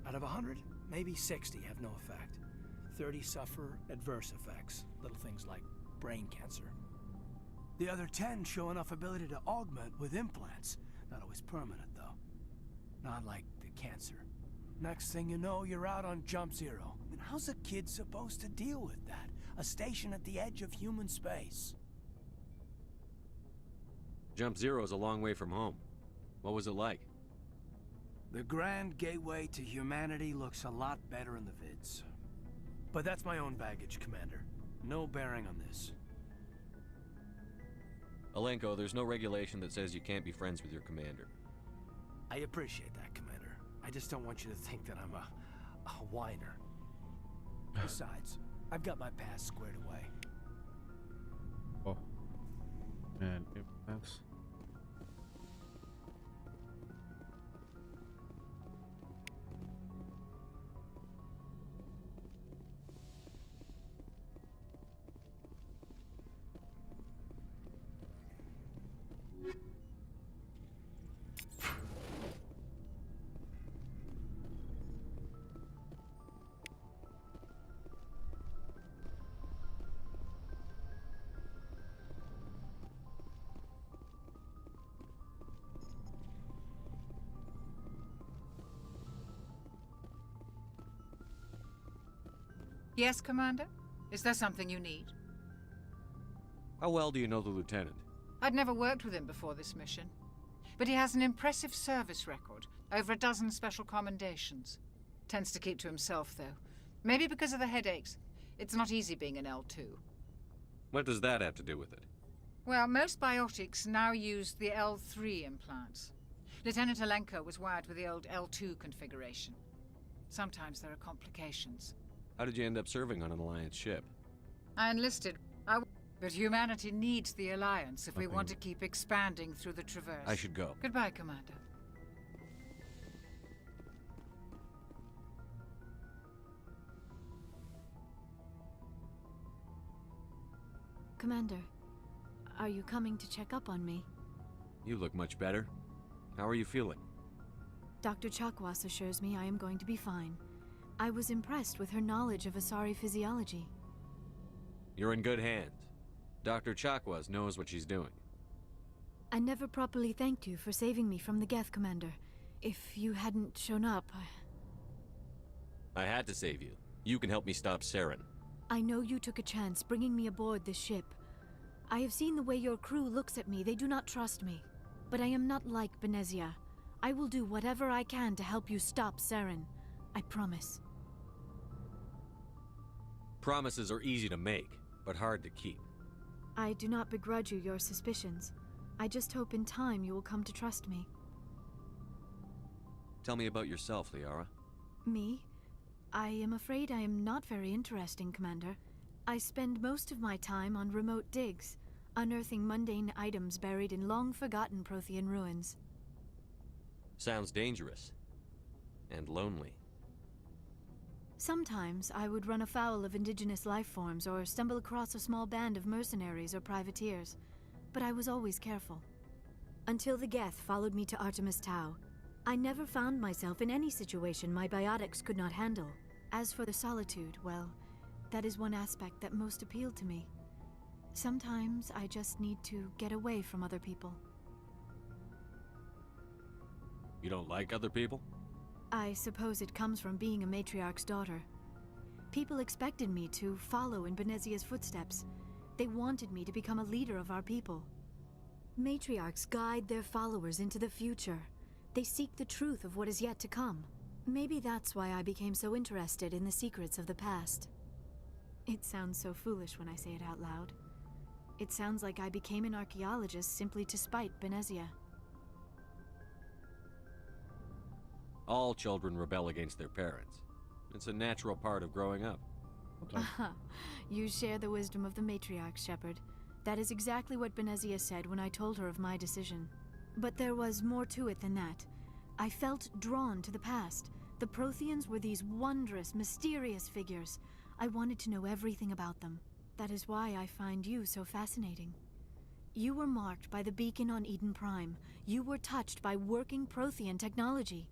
C: Out of 100, maybe 60 have no effect. 30 suffer adverse effects, little things like brain cancer. The other 10 show enough ability to augment with implants. Not always permanent, though. Not like the cancer. Next thing you know, you're out on Jump Zero. I mean, how's a kid supposed to deal with that? A station at the edge of human space.
F: Jump Zero is a long way from home. What was it like?
C: The grand gateway to humanity looks a lot better in the vids. But that's my own baggage, Commander. No bearing on this.
F: Alenko, there's no regulation that says you can't be friends with your commander.
C: I appreciate that, Commander. I just don't want you to think that I'm a whiner. Besides, I've got my past squared away.
A: Oh. And implants.
M: Yes, Commander? Is there something you need?
F: How well do you know the lieutenant?
M: I'd never worked with him before this mission. But he has an impressive service record, over a dozen special commendations. Tends to keep to himself, though. Maybe because of the headaches. It's not easy being an L2.
F: What does that have to do with it?
M: Well, most biotics now use the L3 implants. Lieutenant Alenko was wired with the old L2 configuration. Sometimes there are complications.
F: How did you end up serving on an Alliance ship?
M: I enlisted. But humanity needs the Alliance if we want to keep expanding through the Traverse.
F: I should go.
M: Goodbye, Commander.
E: Commander, are you coming to check up on me?
F: You look much better. How are you feeling?
E: Dr. Chakwas assures me I am going to be fine. I was impressed with her knowledge of Asari physiology.
F: You're in good hands. Dr. Chakwas knows what she's doing.
E: I never properly thanked you for saving me from the Geth, Commander. If you hadn't shown up,
F: I had to save you. You can help me stop Saren.
E: I know you took a chance bringing me aboard this ship. I have seen the way your crew looks at me. They do not trust me. But I am not like Benezia. I will do whatever I can to help you stop Saren. I promise.
F: Promises are easy to make, but hard to keep.
E: I do not begrudge you your suspicions. I just hope in time you will come to trust me.
F: Tell me about yourself, Liara.
E: Me? I am afraid I am not very interesting, Commander. I spend most of my time on remote digs, unearthing mundane items buried in long-forgotten Prothean ruins.
F: Sounds dangerous. And lonely.
E: Sometimes I would run afoul of indigenous life forms or stumble across a small band of mercenaries or privateers, but I was always careful. Until the Geth followed me to Artemis Tau, I never found myself in any situation my biotics could not handle. As for the solitude, well, that is one aspect that most appealed to me. Sometimes I just need to get away from other people.
F: You don't like other people?
E: I suppose it comes from being a matriarch's daughter. People expected me to follow in Benezia's footsteps. They wanted me to become a leader of our people. Matriarchs guide their followers into the future. They seek the truth of what is yet to come. Maybe that's why I became so interested in the secrets of the past. It sounds so foolish when I say it out loud. It sounds like I became an archaeologist simply to spite Benezia.
F: All children rebel against their parents. It's a natural part of growing up.
E: Aha, you share the wisdom of the matriarch, Shepard. That is exactly what Benezia said when I told her of my decision. But there was more to it than that. I felt drawn to the past. The Protheans were these wondrous, mysterious figures. I wanted to know everything about them. That is why I find you so fascinating. You were marked by the beacon on Eden Prime. You were touched by working Prothean technology.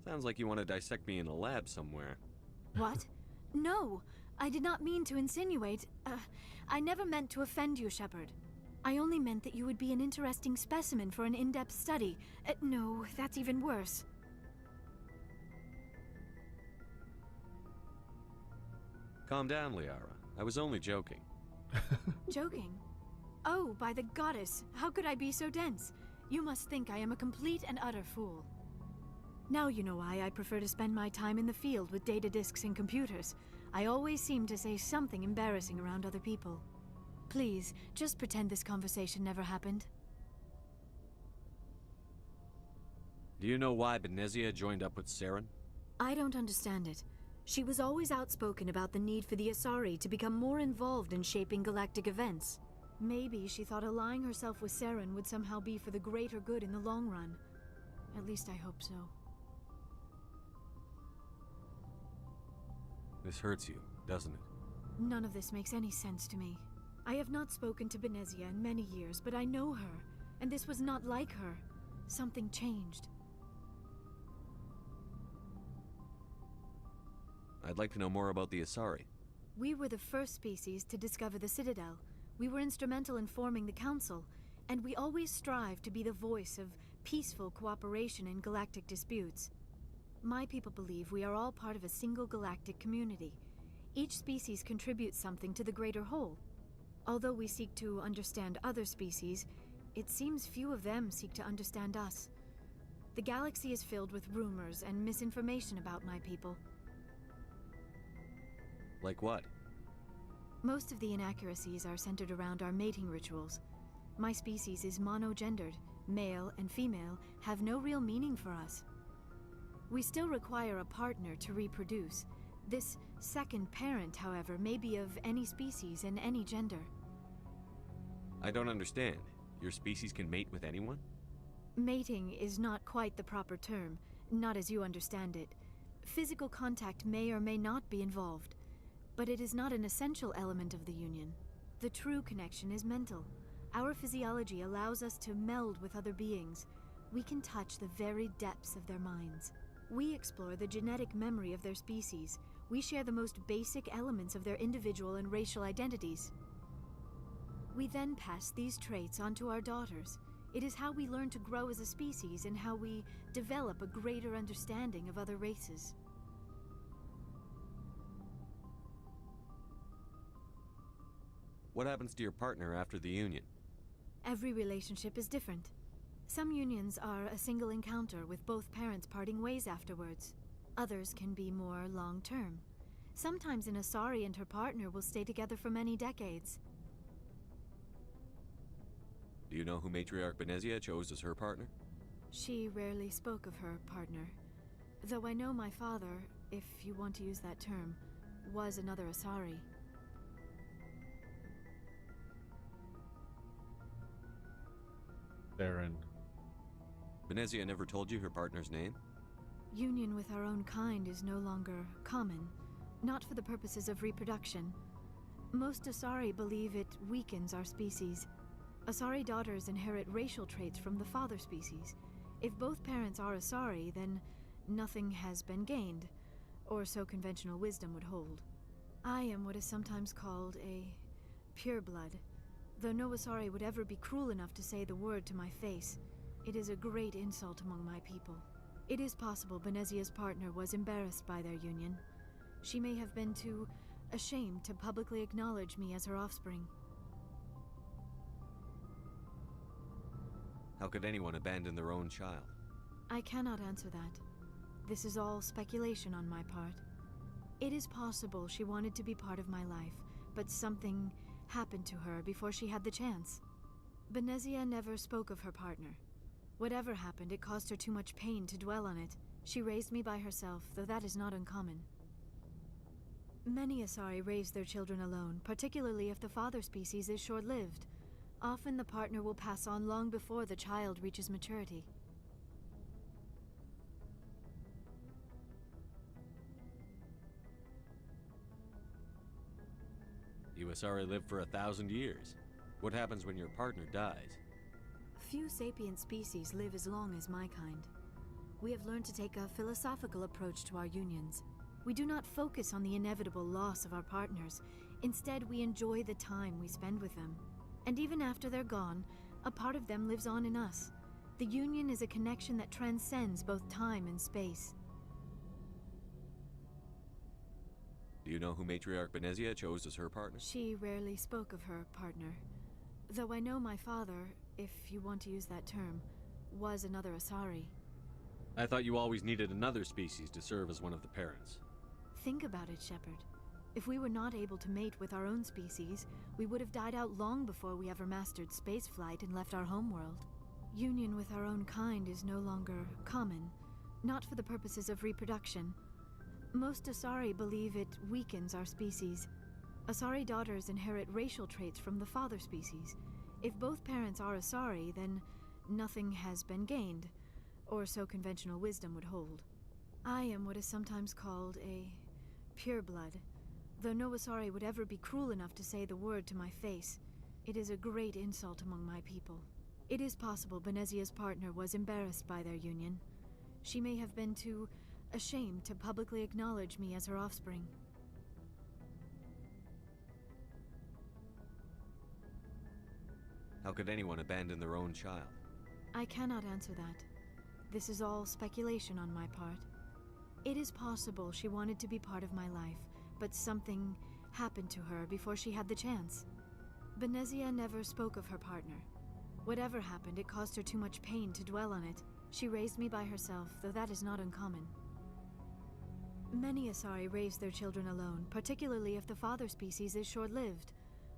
F: Sounds like you want to dissect me in a lab somewhere.
E: What? No, I did not mean to insinuate. I never meant to offend you, Shepard. I only meant that you would be an interesting specimen for an in-depth study. No, that's even worse.
F: Calm down, Liara. I was only joking.
E: Joking? Oh, by the goddess, how could I be so dense? You must think I am a complete and utter fool. Now you know why I prefer to spend my time in the field with data disks and computers. I always seem to say something embarrassing around other people. Please, just pretend this conversation never happened.
F: Do you know why Benezia joined up with Saren?
E: I don't understand it. She was always outspoken about the need for the Asari to become more involved in shaping galactic events. Maybe she thought allying herself with Saren would somehow be for the greater good in the long run. At least I hope so.
F: This hurts you, doesn't it?
E: None of this makes any sense to me. I have not spoken to Benezia in many years, but I know her, and this was not like her. Something changed.
F: I'd like to know more about the Asari.
E: We were the first species to discover the Citadel. We were instrumental in forming the Council, and we always strive to be the voice of peaceful cooperation in galactic disputes. My people believe we are all part of a single galactic community. Each species contributes something to the greater whole. Although we seek to understand other species, it seems few of them seek to understand us. The galaxy is filled with rumors and misinformation about my people.
F: Like what?
E: Most of the inaccuracies are centered around our mating rituals. My species is monogendered. Male and female have no real meaning for us. We still require a partner to reproduce. This second parent, however, may be of any species and any gender.
F: I don't understand. Your species can mate with anyone?
E: Mating is not quite the proper term, not as you understand it. Physical contact may or may not be involved, but it is not an essential element of the union. The true connection is mental. Our physiology allows us to meld with other beings. We can touch the very depths of their minds. We explore the genetic memory of their species. We share the most basic elements of their individual and racial identities. We then pass these traits on to our daughters. It is how we learn to grow as a species and how we develop a greater understanding of other races.
F: What happens to your partner after the union?
E: Every relationship is different. Some unions are a single encounter with both parents parting ways afterwards. Others can be more long-term. Sometimes an Asari and her partner will stay together for many decades.
F: Do you know who Matriarch Benezia chose as her partner?
E: She rarely spoke of her partner. Though I know my father, if you want to use that term, was another Asari.
A: Saren.
F: Benezia never told you her partner's name?
E: Union with our own kind is no longer common, not for the purposes of reproduction. Most Asari believe it weakens our species. Asari daughters inherit racial traits from the father species. If both parents are Asari, then nothing has been gained, or so conventional wisdom would hold. I am what is sometimes called a pureblood. Though no Asari would ever be cruel enough to say the word to my face, it is a great insult among my people. It is possible Benezia's partner was embarrassed by their union. She may have been too ashamed to publicly acknowledge me as her offspring.
F: How could anyone abandon their own child?
E: I cannot answer that. This is all speculation on my part. It is possible she wanted to be part of my life, but something happened to her before she had the chance. Benezia never spoke of her partner. Whatever happened, it caused her too much pain to dwell on it. She raised me by herself, though that is not uncommon. Many Asari raise their children alone, particularly if the father species is short-lived. Often the partner will pass on long before the child reaches maturity.
F: You Asari live for 1,000 years. What happens when your partner dies?
E: Few sapient species live as long as my kind. We have learned to take a philosophical approach to our unions. We do not focus on the inevitable loss of our partners. Instead, we enjoy the time we spend with them. And even after they're gone, a part of them lives on in us. The union is a connection that transcends both time and space.
F: Do you know who Matriarch Benezia chose as her partner?
E: She rarely spoke of her partner. Though I know my father, if you want to use that term, was another Asari.
F: I thought you always needed another species to serve as one of the parents.
E: Think about it, Shepard. If we were not able to mate with our own species, we would have died out long before we ever mastered spaceflight and left our homeworld. Union with our own kind is no longer common, not for the purposes of reproduction. Most Asari believe it weakens our species. Asari daughters inherit racial traits from the father species. If both parents are Asari, then nothing has been gained, or so conventional wisdom would hold. I am what is sometimes called a pureblood. Though no Asari would ever be cruel enough to say the word to my face, it is a great insult among my people. It is possible Benezia's partner was embarrassed by their union. She may have been too ashamed to publicly acknowledge me as her offspring.
F: How could anyone abandon their own child?
E: I cannot answer that. This is all speculation on my part. It is possible she wanted to be part of my life, but something happened to her before she had the chance. Benezia never spoke of her partner. Whatever happened, it caused her too much pain to dwell on it. She raised me by herself, though that is not uncommon. Many Asari raise their children alone, particularly if the father species is short-lived.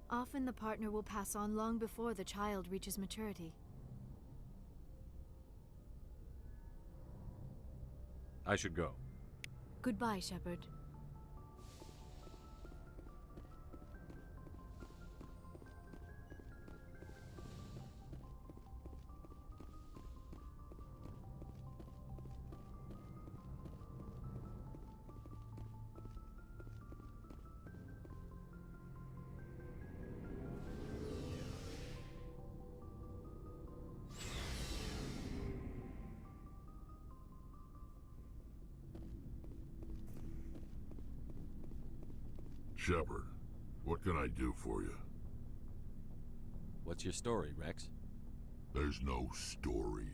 E: Often the partner will pass on long before the child reaches maturity.
F: I should go.
E: Goodbye, Shepard.
H: Shepard, what can I do for you?
F: What's your story, Rex?
H: There's no story.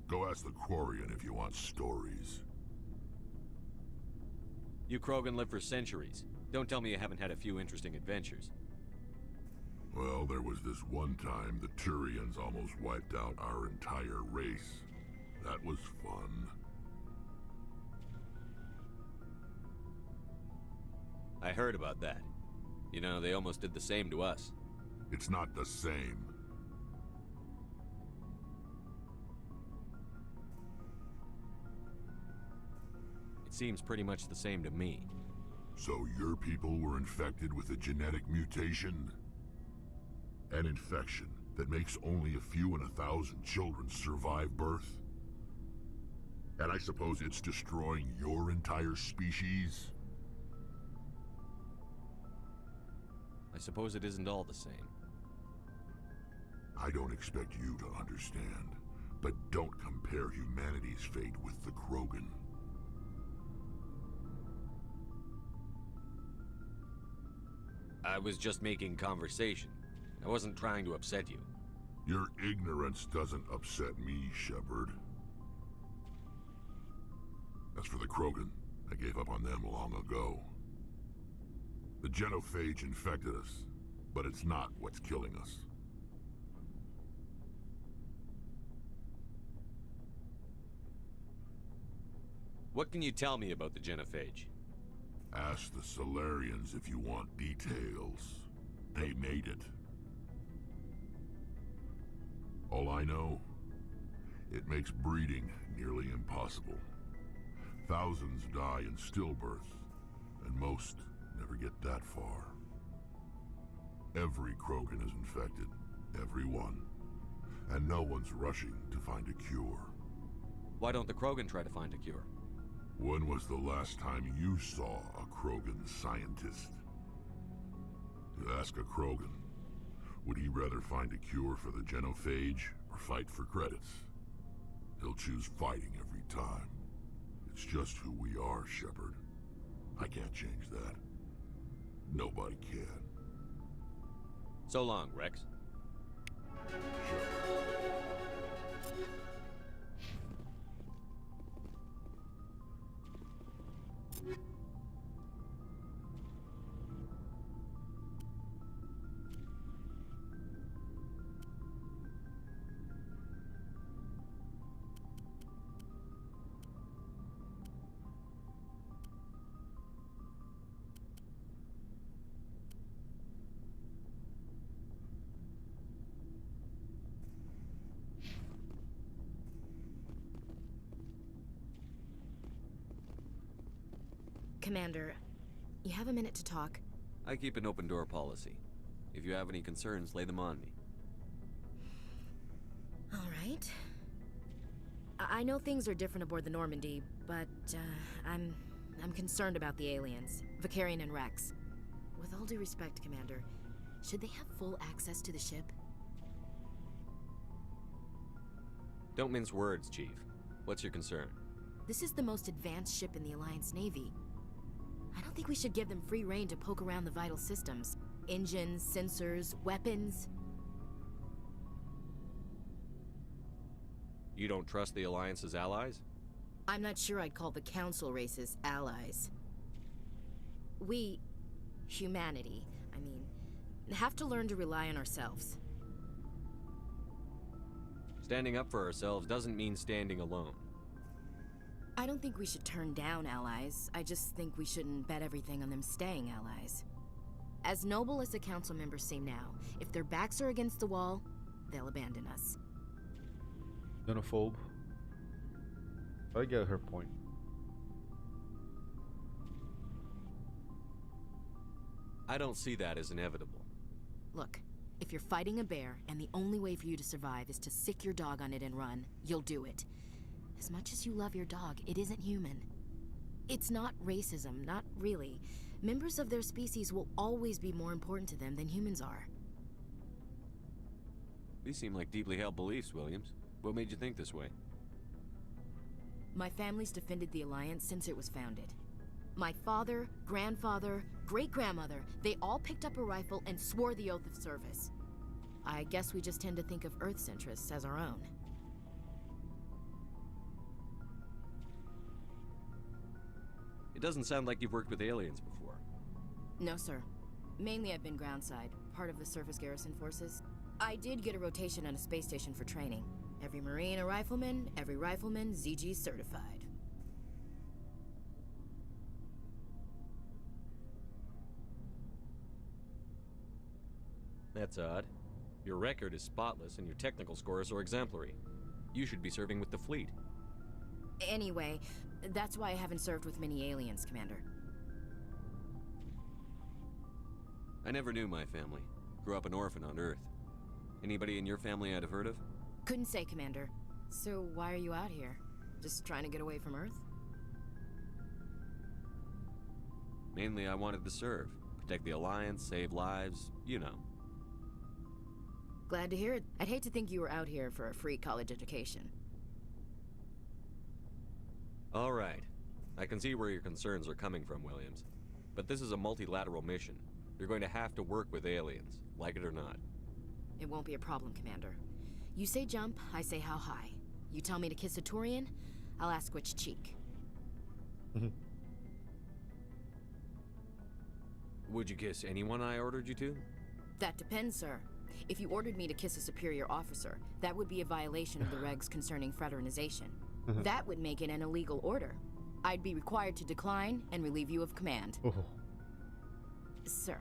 H: Go ask the Quarian if you want stories.
F: You Krogan live for centuries. Don't tell me you haven't had a few interesting adventures.
H: Well, there was this one time the Turians almost wiped out our entire race. That was fun.
F: I heard about that. You know, they almost did the same to us.
H: It's not the same.
F: It seems pretty much the same to me.
H: So your people were infected with a genetic mutation? An infection that makes only a few in 1,000 children survive birth? And I suppose it's destroying your entire species?
F: I suppose it isn't all the same.
H: I don't expect you to understand, but don't compare humanity's fate with the Krogan.
F: I was just making conversation. I wasn't trying to upset you.
H: Your ignorance doesn't upset me, Shepard. As for the Krogan, I gave up on them long ago. The genophage infected us, but it's not what's killing us.
F: What can you tell me about the genophage?
H: Ask the Solarians if you want details. They made it. All I know, it makes breeding nearly impossible. Thousands die in stillbirth, and most never get that far. Every Krogan is infected, every one. And no one's rushing to find a cure.
F: Why don't the Krogan try to find a cure?
H: When was the last time you saw a Krogan scientist? You ask a Krogan, would he rather find a cure for the genophage or fight for credits? He'll choose fighting every time. It's just who we are, Shepard. I can't change that. Nobody can.
F: So long, Rex.
I: Commander, you have a minute to talk?
F: I keep an open door policy. If you have any concerns, lay them on me.
I: All right. I know things are different aboard the Normandy, but I'm concerned about the aliens, Vicarian and Rex. With all due respect, Commander, should they have full access to the ship?
F: Don't mince words, Chief. What's your concern?
I: This is the most advanced ship in the Alliance Navy. I don't think we should give them free rein to poke around the vital systems. Engines, sensors, weapons.
F: You don't trust the Alliance's allies?
I: I'm not sure I'd call the Council races allies. We, humanity, I mean, have to learn to rely on ourselves.
F: Standing up for ourselves doesn't mean standing alone.
I: I don't think we should turn down allies. I just think we shouldn't bet everything on them staying allies. As noble as the Council members seem now, if their backs are against the wall, they'll abandon us.
A: Xenophobe. I get her point.
F: I don't see that as inevitable.
I: Look, if you're fighting a bear and the only way for you to survive is to sick your dog on it and run, you'll do it. As much as you love your dog, it isn't human. It's not racism, not really. Members of their species will always be more important to them than humans are.
F: These seem like deeply held beliefs, Williams. What made you think this way?
I: My family's defended the Alliance since it was founded. My father, grandfather, great-grandmother, they all picked up a rifle and swore the oath of service. I guess we just tend to think of Earth's interests as our own.
F: It doesn't sound like you've worked with aliens before.
I: No, sir. Mainly I've been groundside, part of the surface garrison forces. I did get a rotation on a space station for training. Every Marine a rifleman, every rifleman ZG certified.
F: That's odd. Your record is spotless and your technical scores are exemplary. You should be serving with the fleet.
I: Anyway, that's why I haven't served with many aliens, Commander.
F: I never knew my family. Grew up an orphan on Earth. Anybody in your family I'd have heard of?
I: Couldn't say, Commander. So why are you out here? Just trying to get away from Earth?
F: Mainly I wanted to serve. Protect the Alliance, save lives, you know.
I: Glad to hear it. I'd hate to think you were out here for a free college education.
F: All right. I can see where your concerns are coming from, Williams. But this is a multilateral mission. You're going to have to work with aliens, like it or not.
I: It won't be a problem, Commander. You say jump, I say how high. You tell me to kiss a Turian, I'll ask which cheek.
F: Would you kiss anyone I ordered you to?
I: That depends, sir. If you ordered me to kiss a superior officer, that would be a violation of the regs concerning fraternization. That would make it an illegal order. I'd be required to decline and relieve you of command. Sir.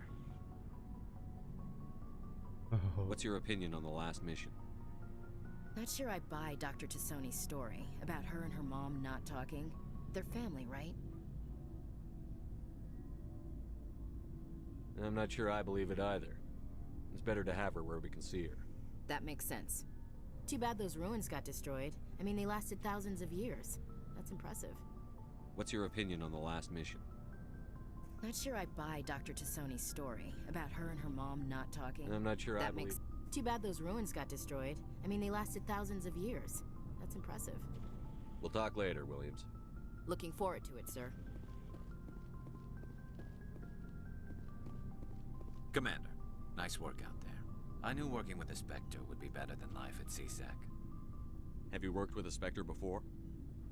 F: What's your opinion on the last mission?
I: Not sure I buy Dr. Tassoni's story about her and her mom not talking. They're family, right?
F: I'm not sure I believe it either. It's better to have her where we can see her.
I: That makes sense. Too bad those ruins got destroyed. I mean, they lasted thousands of years. That's impressive.
F: What's your opinion on the last mission?
I: Not sure I buy Dr. Tassoni's story about her and her mom not talking.
F: I'm not sure I believe...
I: That makes... Too bad those ruins got destroyed. I mean, they lasted thousands of years. That's impressive.
F: We'll talk later, Williams.
I: Looking forward to it, sir.
G: Commander, nice work out there. I knew working with a Spectre would be better than life at CSEC.
F: Have you worked with a Spectre before?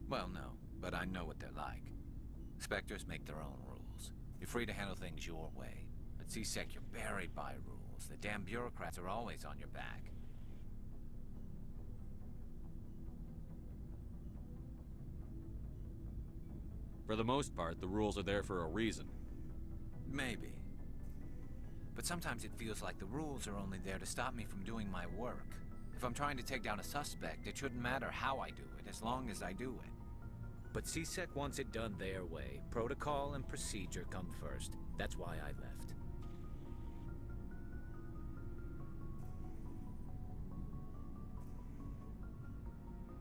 G: Well, no, but I know what they're like. Spectres make their own rules. You're free to handle things your way. At CSEC, you're buried by rules. The damn bureaucrats are always on your back.
F: For the most part, the rules are there for a reason.
G: Maybe. But sometimes it feels like the rules are only there to stop me from doing my work. If I'm trying to take down a suspect, it shouldn't matter how I do it, as long as I do it.
D: But CSEC wants it done their way. Protocol and procedure come first. That's why I left.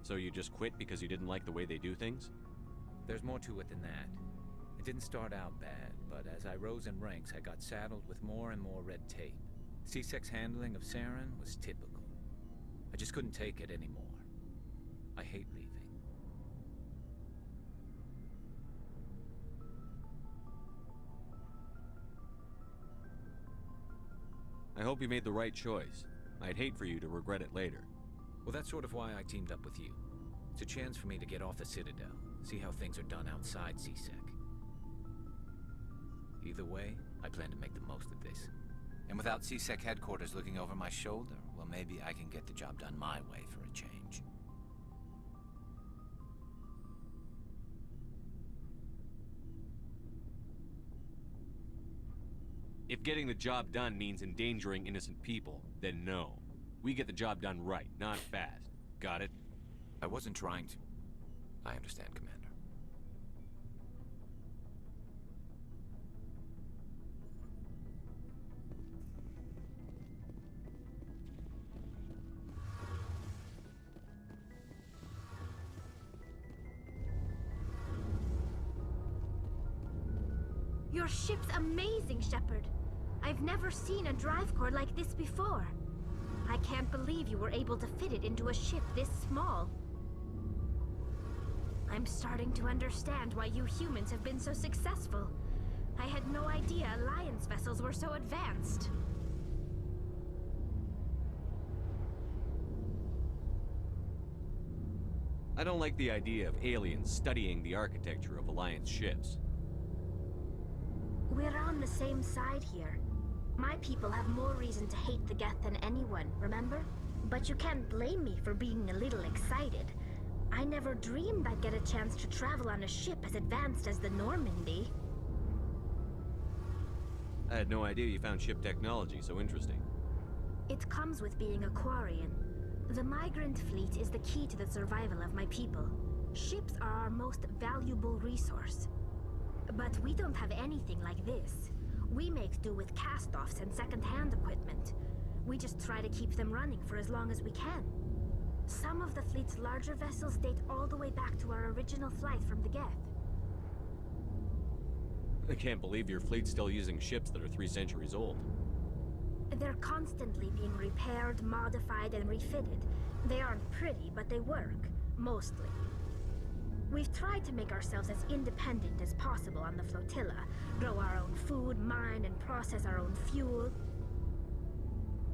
F: So you just quit because you didn't like the way they do things?
D: There's more to it than that. It didn't start out bad, but as I rose in ranks, I got saddled with more and more red tape. CSEC's handling of Saren was typical. I just couldn't take it anymore. I hate leaving.
F: I hope you made the right choice. I'd hate for you to regret it later.
D: Well, that's sort of why I teamed up with you. It's a chance for me to get off the Citadel, see how things are done outside CSEC. Either way, I plan to make the most of this.
G: And without CSEC headquarters looking over my shoulder, well, maybe I can get the job done my way for a change.
F: If getting the job done means endangering innocent people, then no. We get the job done right, not fast. Got it?
G: I wasn't trying to. I understand, Commander.
E: Your ship's amazing, Shepard. I've never seen a drive core like this before. I can't believe you were able to fit it into a ship this small. I'm starting to understand why you humans have been so successful. I had no idea Alliance vessels were so advanced.
F: I don't like the idea of aliens studying the architecture of Alliance ships.
E: We're on the same side here. My people have more reason to hate the Geth than anyone, remember? But you can't blame me for being a little excited. I never dreamed I'd get a chance to travel on a ship as advanced as the Normandy.
F: I had no idea you found ship technology so interesting.
E: It comes with being a Quarian. The migrant fleet is the key to the survival of my people. Ships are our most valuable resource. But we don't have anything like this. We make do with cast-offs and second-hand equipment. We just try to keep them running for as long as we can. Some of the fleet's larger vessels date all the way back to our original flight from the Geth.
F: I can't believe your fleet's still using ships that are 3 centuries old.
E: They're constantly being repaired, modified, and refitted. They aren't pretty, but they work. Mostly. We've tried to make ourselves as independent as possible on the flotilla, grow our own food, mine, and process our own fuel.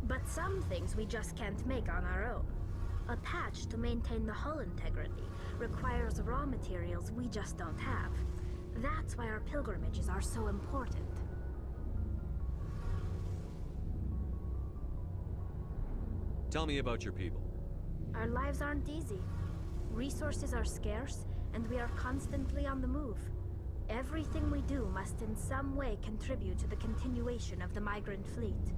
E: But some things we just can't make on our own. A patch to maintain the hull integrity requires raw materials we just don't have. That's why our pilgrimages are so important.
F: Tell me about your people.
E: Our lives aren't easy. Resources are scarce, and we are constantly on the move. Everything we do must in some way contribute to the continuation of the migrant fleet.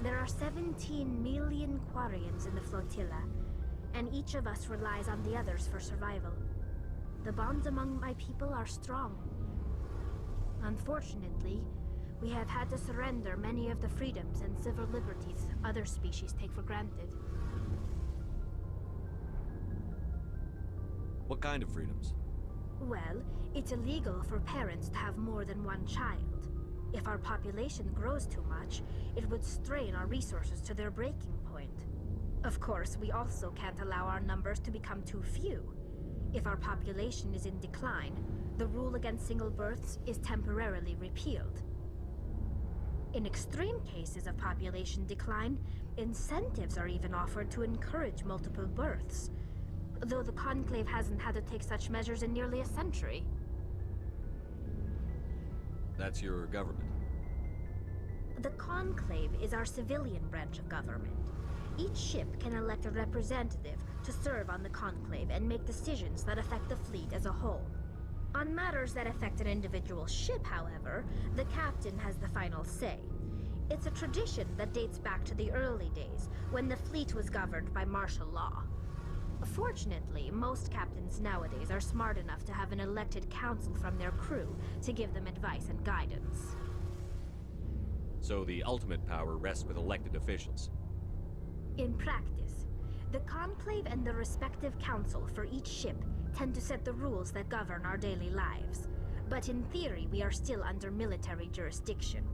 E: There are 17 million Quarians in the flotilla, and each of us relies on the others for survival. The bonds among my people are strong. Unfortunately, we have had to surrender many of the freedoms and civil liberties other species take for granted.
F: What kind of freedoms?
E: Well, it's illegal for parents to have more than one child. If our population grows too much, it would strain our resources to their breaking point. Of course, we also can't allow our numbers to become too few. If our population is in decline, the rule against single births is temporarily repealed. In extreme cases of population decline, incentives are even offered to encourage multiple births, though the Conclave hasn't had to take such measures in nearly a century.
F: That's your government.
E: The Conclave is our civilian branch of government. Each ship can elect a representative to serve on the Conclave and make decisions that affect the fleet as a whole. On matters that affect an individual ship, however, the captain has the final say. It's a tradition that dates back to the early days, when the fleet was governed by martial law. Fortunately, most captains nowadays are smart enough to have an elected council from their crew to give them advice and guidance.
F: So the ultimate power rests with elected officials.
E: In practice, the Conclave and the respective council for each ship tend to set the rules that govern our daily lives. But in theory, we are still under military jurisdiction.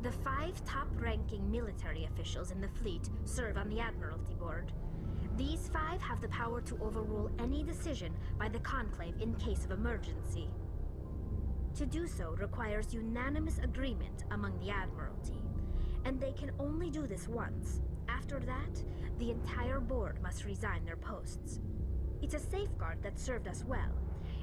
E: The 5 top-ranking military officials in the fleet serve on the Admiralty Board. These 5 have the power to overrule any decision by the Conclave in case of emergency. To do so requires unanimous agreement among the Admiralty, and they can only do this once. After that, the entire board must resign their posts.
N: It's a safeguard that served us well.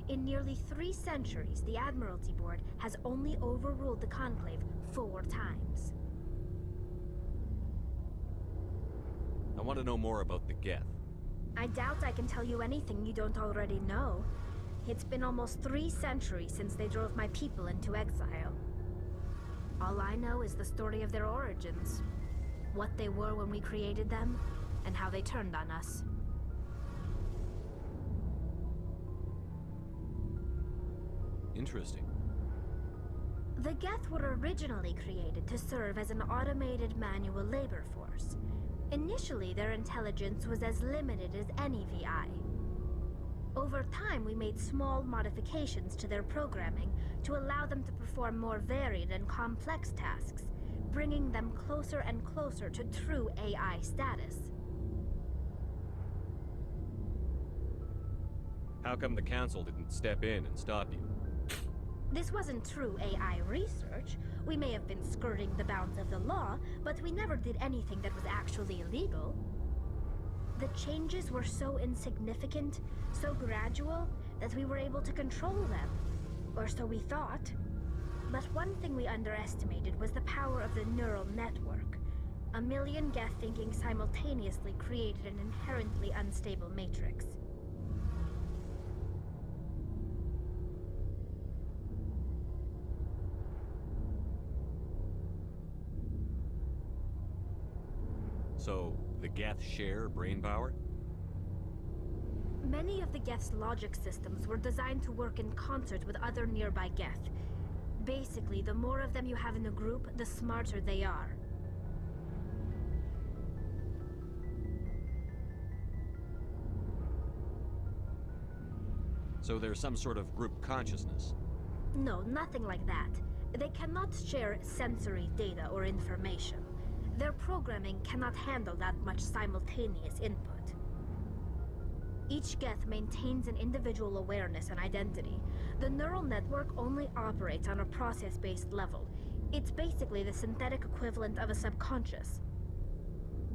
N: In nearly 3 centuries, the Admiralty Board has only overruled the Conclave 4 times.
F: I want to know more about the Geth.
N: I doubt I can tell you anything you don't already know. It's been almost 3 centuries since they drove my people into exile. All I know is the story of their origins. What they were when we created them, and how they turned on us.
F: Interesting.
N: The Geth were originally created to serve as an automated manual labor force. Initially, their intelligence was as limited as any VI. Over time, we made small modifications to their programming to allow them to perform more varied and complex tasks, bringing them closer and closer to true AI status.
F: How come the Council didn't step in and stop you?
N: This wasn't true AI research. We may have been skirting the bounds of the law, but we never did anything that was actually illegal. The changes were so insignificant, so gradual, that we were able to control them. Or so we thought. But one thing we underestimated was the power of the neural network. 1 million Geth thinking simultaneously created an inherently unstable matrix.
F: So, the Geth share brain power?
N: Many of the Geth's logic systems were designed to work in concert with other nearby Geth. Basically, the more of them you have in a group, the smarter they are.
F: So there's some sort of group consciousness?
N: No, nothing like that. They cannot share sensory data or information. Their programming cannot handle that much simultaneous input. Each Geth maintains an individual awareness and identity. The neural network only operates on a process-based level. It's basically the synthetic equivalent of a subconscious.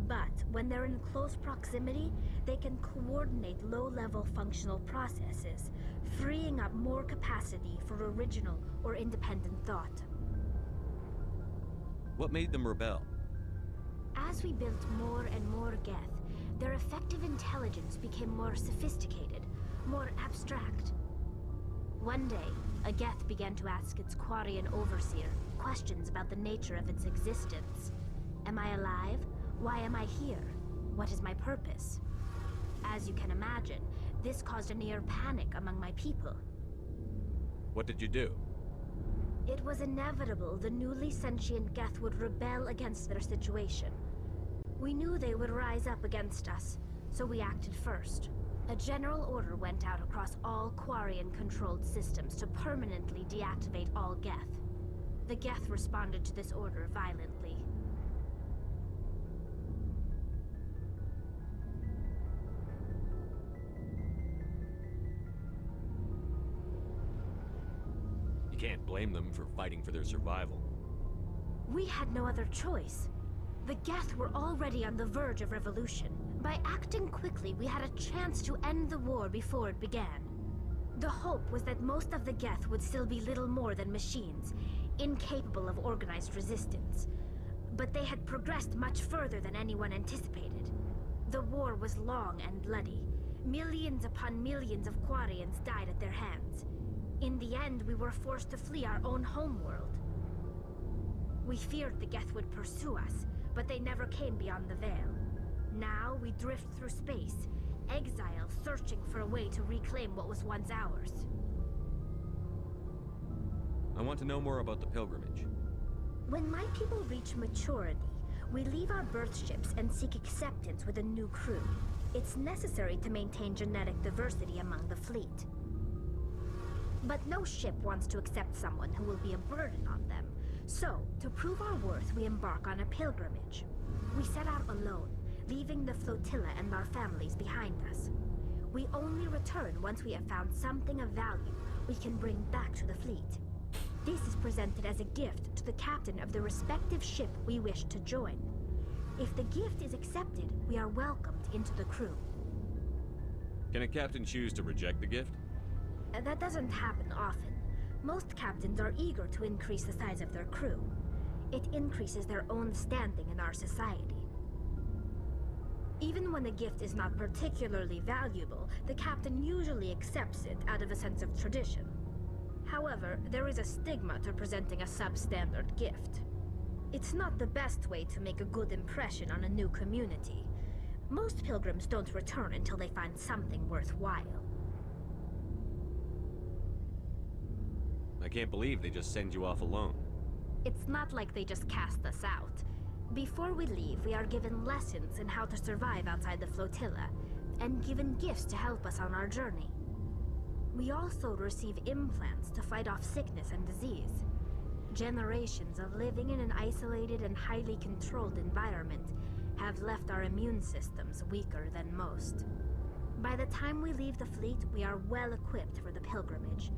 N: But when they're in close proximity, they can coordinate low-level functional processes, freeing up more capacity for original or independent thought.
F: What made them rebel?
N: As we built more and more Geth, their effective intelligence became more sophisticated, more abstract. One day, a Geth began to ask its Quarian overseer questions about the nature of its existence. Am I alive? Why am I here? What is my purpose? As you can imagine, this caused a near panic among my people.
F: What did you do?
N: It was inevitable the newly sentient Geth would rebel against their situation. We knew they would rise up against us, so we acted first. A general order went out across all Quarian-controlled systems to permanently deactivate all Geth. The Geth responded to this order violently.
F: You can't blame them for fighting for their survival.
N: We had no other choice. The Geth were already on the verge of revolution. By acting quickly, we had a chance to end the war before it began. The hope was that most of the Geth would still be little more than machines, incapable of organized resistance. But they had progressed much further than anyone anticipated. The war was long and bloody. Millions upon millions of Quarians died at their hands. In the end, we were forced to flee our own homeworld. We feared the Geth would pursue us, but they never came beyond the Veil. Now we drift through space, exile searching for a way to reclaim what was once ours.
F: I want to know more about the pilgrimage.
N: When my people reach maturity, we leave our birth ships and seek acceptance with a new crew. It's necessary to maintain genetic diversity among the fleet. But no ship wants to accept someone who will be a burden on them. So, to prove our worth, we embark on a pilgrimage. We set out alone, leaving the flotilla and our families behind us. We only return once we have found something of value we can bring back to the fleet. This is presented as a gift to the captain of the respective ship we wish to join. If the gift is accepted, we are welcomed into the crew.
F: Can a captain choose to reject the gift?
N: That doesn't happen often. Most captains are eager to increase the size of their crew. It increases their own standing in our society. Even when a gift is not particularly valuable, the captain usually accepts it out of a sense of tradition. However, there is a stigma to presenting a substandard gift. It's not the best way to make a good impression on a new community. Most pilgrims don't return until they find something worthwhile.
F: I can't believe they just send you off alone.
N: It's not like they just cast us out. Before we leave, we are given lessons in how to survive outside the flotilla, and given gifts to help us on our journey. We also receive implants to fight off sickness and disease. Generations of living in an isolated and highly controlled environment have left our immune systems weaker than most. By the time we leave the fleet, we are well equipped for the pilgrimage.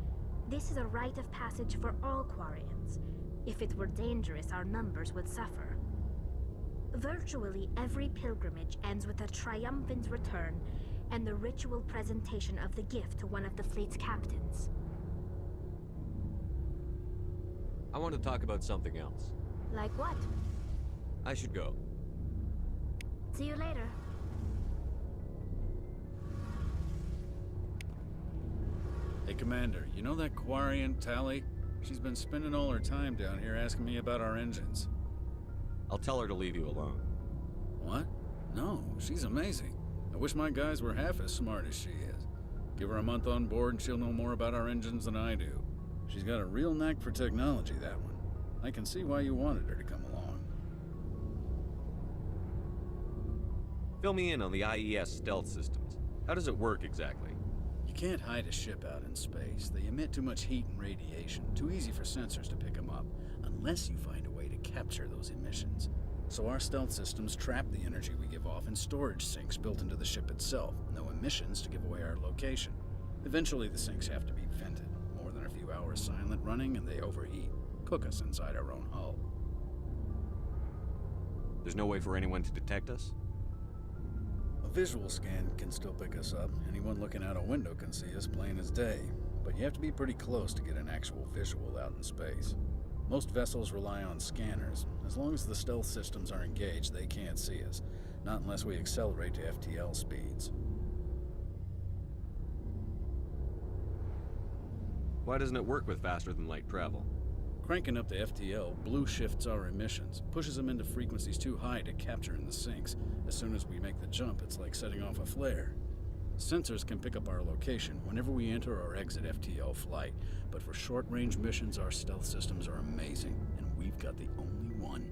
N: This is a rite of passage for all Quarians. If it were dangerous, our numbers would suffer. Virtually every pilgrimage ends with a triumphant return and the ritual presentation of the gift to one of the fleet's captains.
F: I want to talk about something else.
N: Like what?
F: I should go.
N: See you later.
O: Hey, Commander, you know that Quarian, Tally? She's been spending all her time down here asking me about our engines.
F: I'll tell her to leave you alone.
O: What? No, she's amazing. I wish my guys were half as smart as she is. Give her a month on board and she'll know more about our engines than I do. She's got a real knack for technology, that one. I can see why you wanted her to come along.
F: Fill me in on the IES stealth systems. How does it work exactly?
O: You can't hide a ship out in space. They emit too much heat and radiation. Too easy for sensors to pick them up, unless you find a way to capture those emissions. So our stealth systems trap the energy we give off in storage sinks built into the ship itself. No emissions to give away our location. Eventually the sinks have to be vented. More than a few hours silent running and they overheat. Cook us inside our own hull.
F: There's no way for anyone to detect us?
O: A visual scan can still pick us up. Anyone looking out a window can see us plain as day. But you have to be pretty close to get an actual visual out in space. Most vessels rely on scanners. As long as the stealth systems are engaged, they can't see us. Not unless we accelerate to FTL speeds.
F: Why doesn't it work with faster than light travel?
O: Cranking up the FTL blue shifts our emissions, pushes them into frequencies too high to capture in the sinks. As soon as we make the jump, it's like setting off a flare. Sensors can pick up our location whenever we enter or exit FTL flight, but for short-range missions, our stealth systems are amazing, and we've got the only one.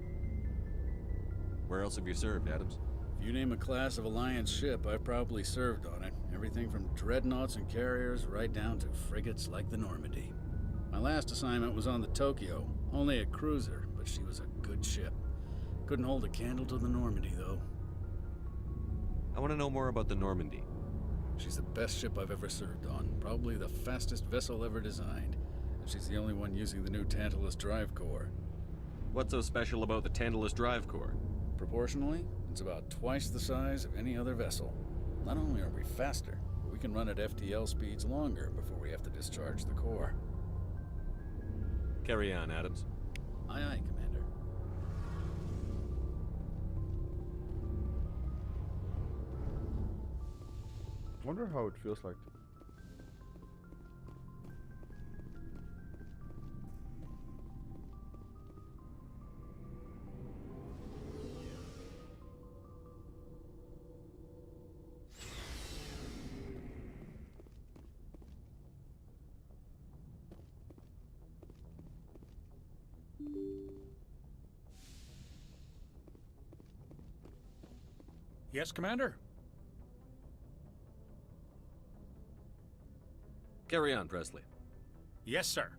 F: Where else have you served, Adams?
O: If you name a class of Alliance ship, I've probably served on it. Everything from dreadnoughts and carriers right down to frigates like the Normandy. My last assignment was on the Tokyo, only a cruiser, but she was a good ship. Couldn't hold a candle to the Normandy, though.
F: I want to know more about the Normandy.
O: She's the best ship I've ever served on, probably the fastest vessel ever designed. And she's the only one using the new Tantalus drive core.
F: What's so special about the Tantalus drive core?
O: Proportionally, it's about twice the size of any other vessel. Not only are we faster, but we can run at FTL speeds longer before we have to discharge the core.
F: Carry on, Adams.
O: Aye, aye, Commander.
A: I wonder how it feels like.
P: Yes, Commander?
F: Carry on, Presley.
P: Yes, sir.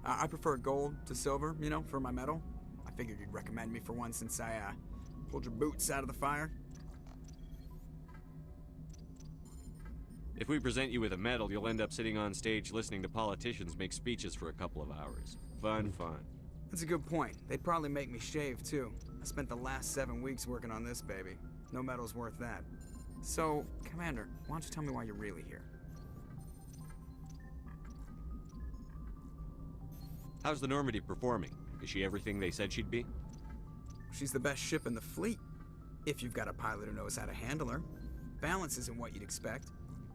B: I prefer gold to silver, you know, for my metal. Figured you'd recommend me for one since I, pulled your boots out of the fire.
F: If we present you with a medal, you'll end up sitting on stage listening to politicians make speeches for a couple of hours. Fun.
B: That's a good point. They'd probably make me shave, too. I spent the last 7 weeks working on this baby. No medal's worth that. So, Commander, why don't you tell me why you're really here?
F: How's the Normandy performing? Is she everything they said she'd be?
B: She's the best ship in the fleet, if you've got a pilot who knows how to handle her. Balance isn't what you'd expect.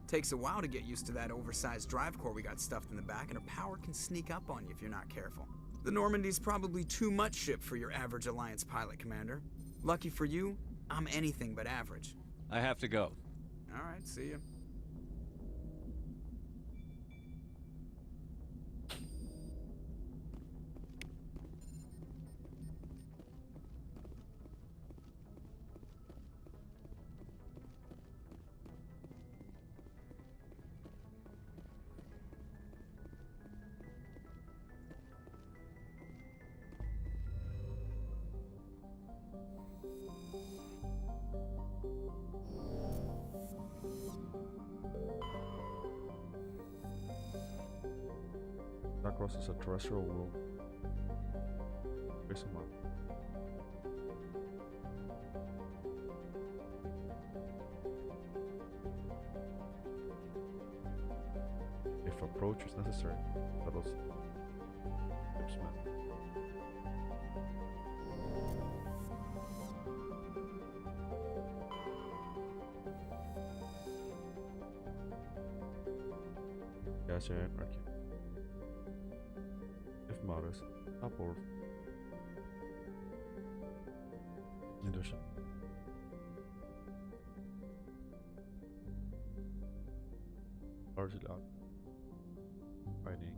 B: Takes a while to get used to that oversized drive core we got stuffed in the back, and her power can sneak up on you if you're not careful. The Normandy's probably too much ship for your average Alliance pilot, Commander. Lucky for you, I'm anything but average.
F: I have to go.
B: All right, see ya.
A: Darkross is a terrestrial world. Based on if approach is necessary, let us shipsman. Gotcha, anarchy. If modest, upward. Leadership. Largely out. Fighting.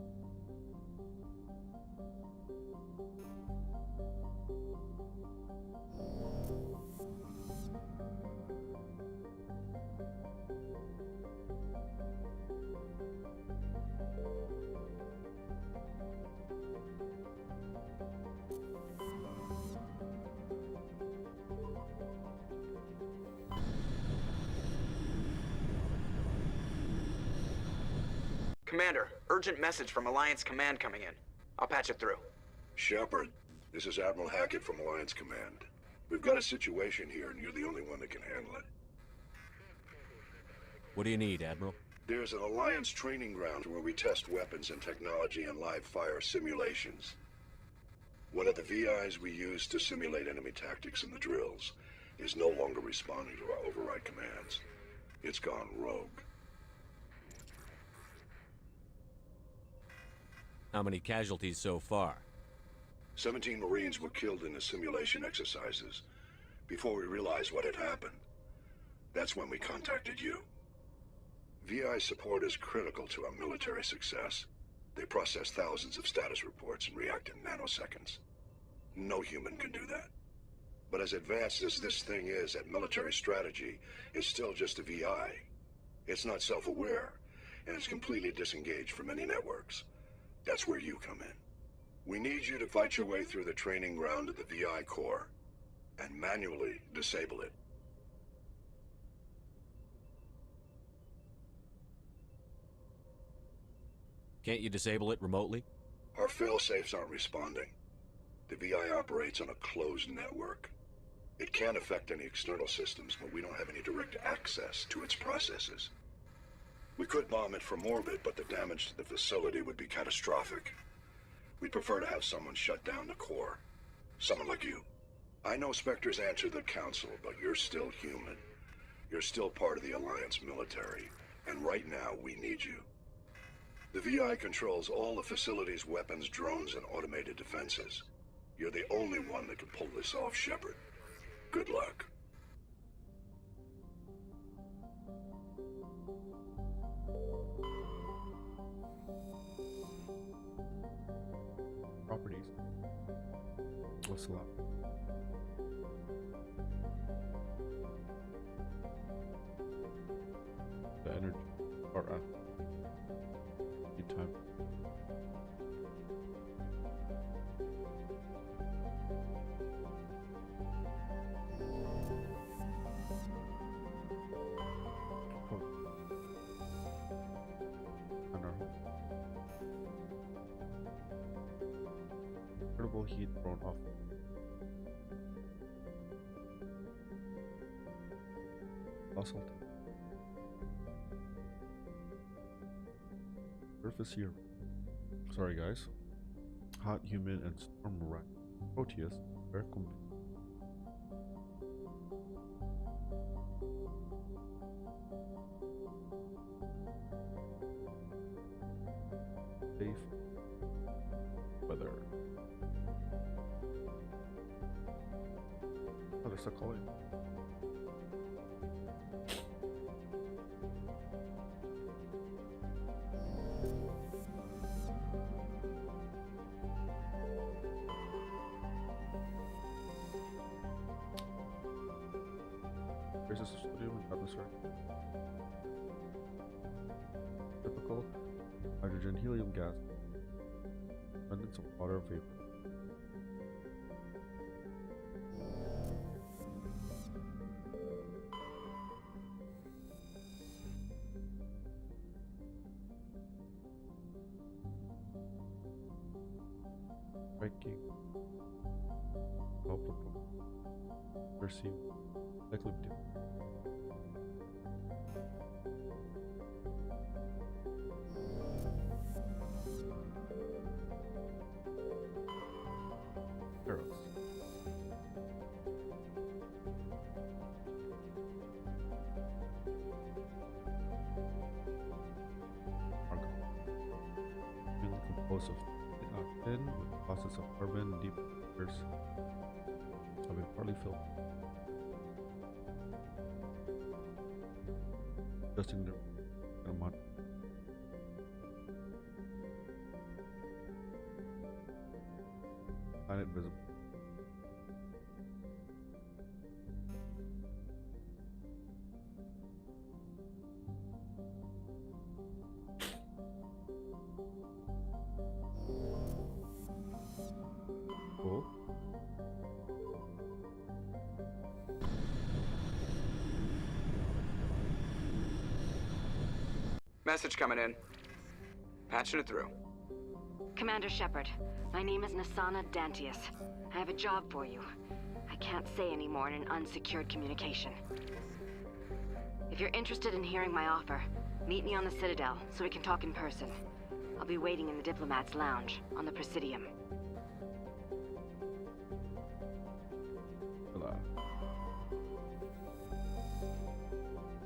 B: Commander, urgent message from Alliance Command coming in. I'll patch it through.
Q: Shepard, this is Admiral Hackett from Alliance Command. We've got a situation here, and you're the only one that can handle it.
F: What do you need, Admiral?
Q: There's an Alliance training ground where we test weapons and technology in live fire simulations. One of the VIs we use to simulate enemy tactics in the drills is no longer responding to our override commands. It's gone rogue.
F: How many casualties so far?
Q: 17 Marines were killed in the simulation exercises before we realized what had happened. That's when we contacted you. VI support is critical to our military success. They process thousands of status reports and react in nanoseconds. No human can do that. But as advanced as this thing is at military strategy, it's still just a VI. It's not self-aware, and it's completely disengaged from any networks. That's where you come in. We need you to fight your way through the training ground of the VI core and manually disable it.
F: Can't you disable it remotely?
Q: Our fail-safes aren't responding. The VI operates on a closed network. It can affect any external systems, but we don't have any direct access to its processes. We could bomb it from orbit, but the damage to the facility would be catastrophic. We'd prefer to have someone shut down the core. Someone like you. I know Spectres answer the Council, but you're still human. You're still part of the Alliance military, and right now we need you. The VI controls all the facility's weapons, drones, and automated defenses. You're the only one that can pull this off, Shepard. Good luck.
A: Properties. What's a lot? The energy or need time. heat thrown off. Fossil. Surface here. Sorry guys. Hot, humid, and storm rack. Proteus. Air safe weather. Oh, they're still calling. There's a sodium and atmosphere. Typical hydrogen helium gas. Abundance of water vapor. Breaking. Palpable. Perceive. Likely to. Arrows. Argon. Mainly composed of tin with deposits of carbon deep layers have been partly filled. Adjusting the amount. Planet visible. Cool.
B: Message coming in. Patching it through.
R: Commander Shepard, my name is Nasana Dantius. I have a job for you. I can't say any more in an unsecured communication. If you're interested in hearing my offer, meet me on the Citadel so we can talk in person. I'll be waiting in the Diplomat's Lounge on the Presidium.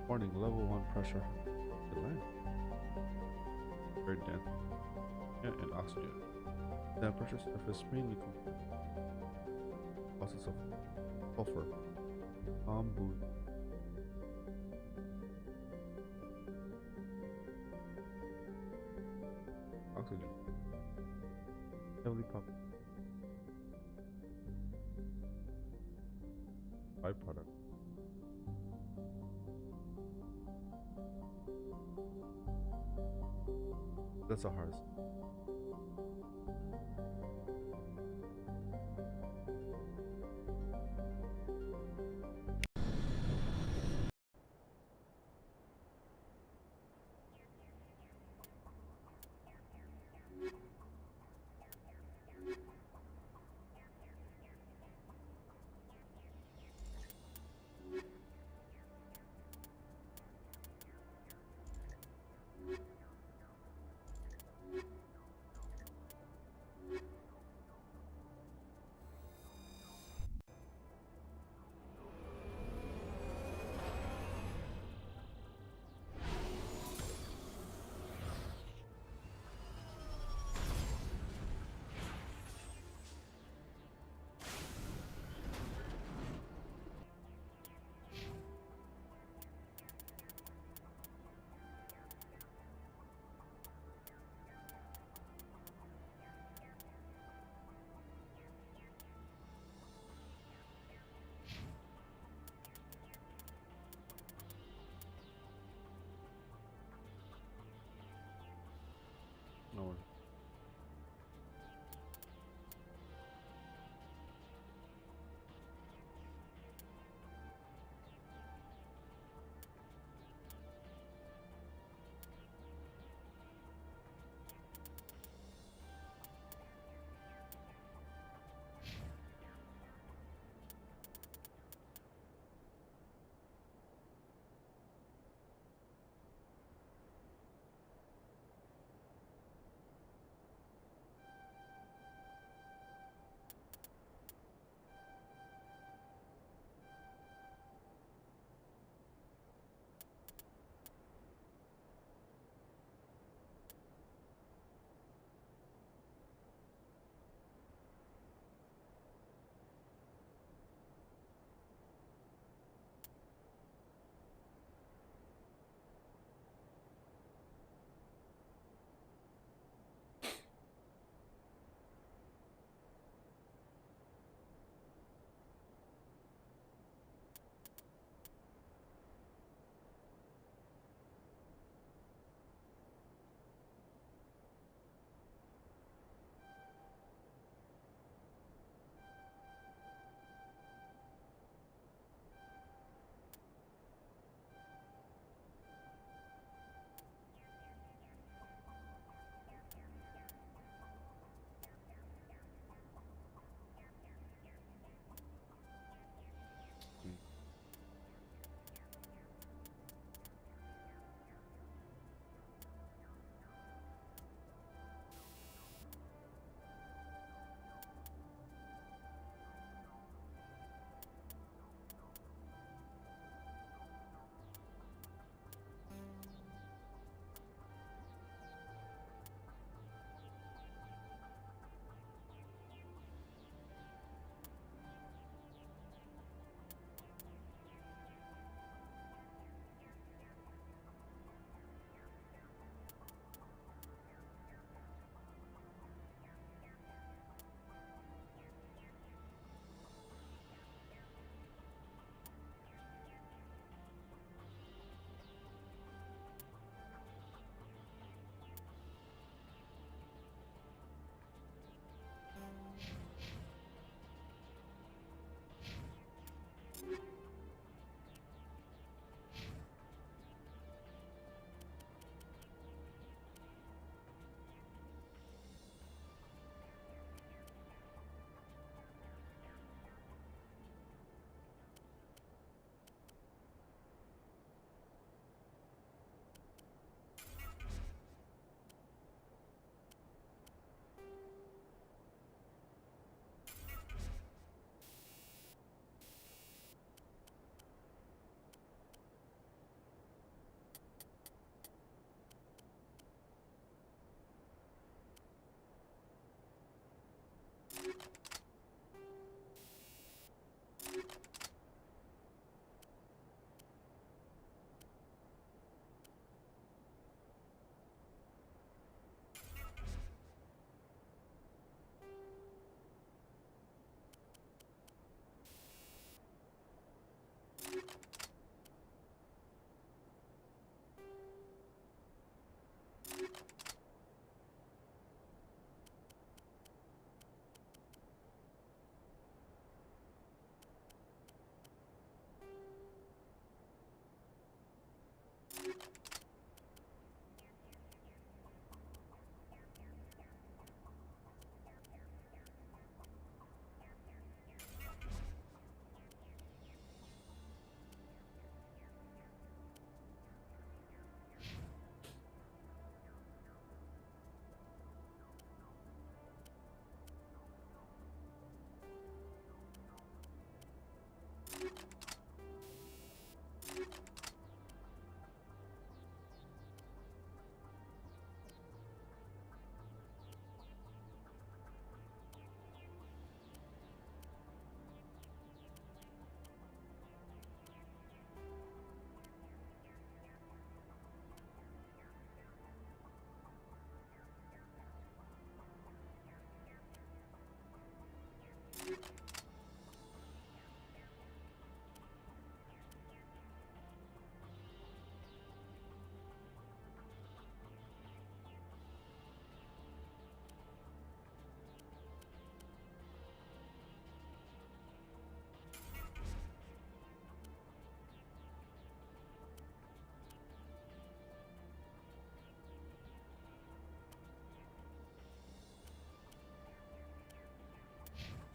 A: Warning, level 1 pressure. Good land. Very dense. And oxygen. Temperature surface mainly deposits of sulfur. Boot. Oxygen. Heavily pop. Byproduct. That's a hard.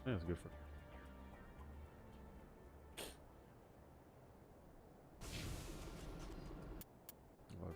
A: Yeah, it's good for. Well,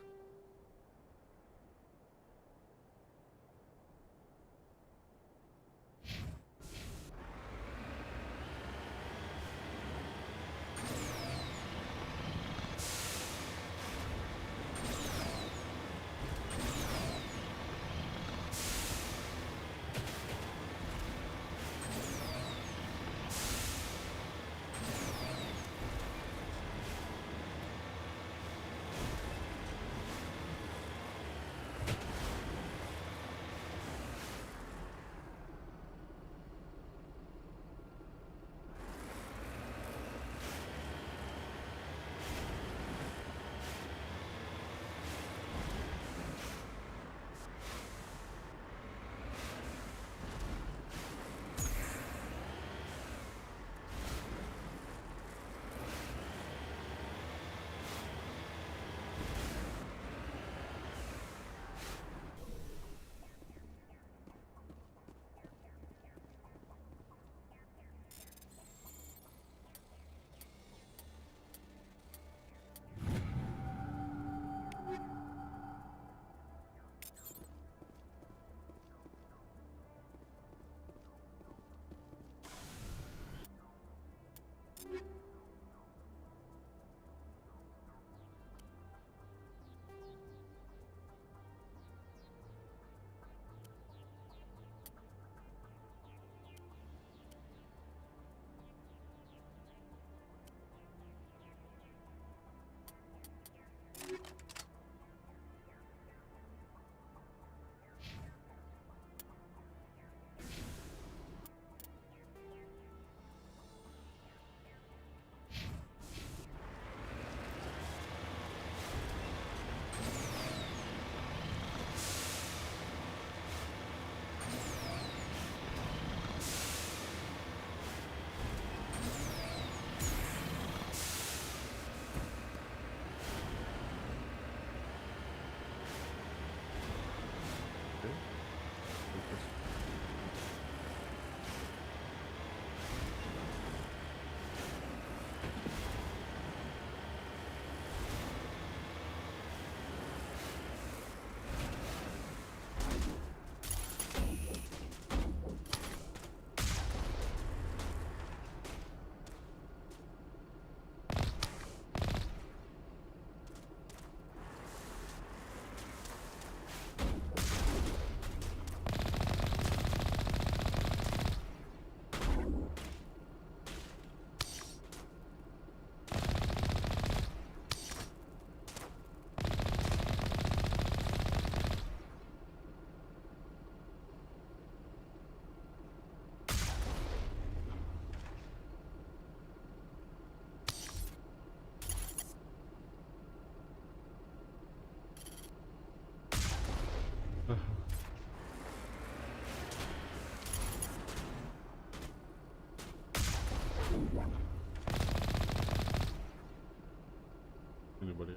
A: Anybody?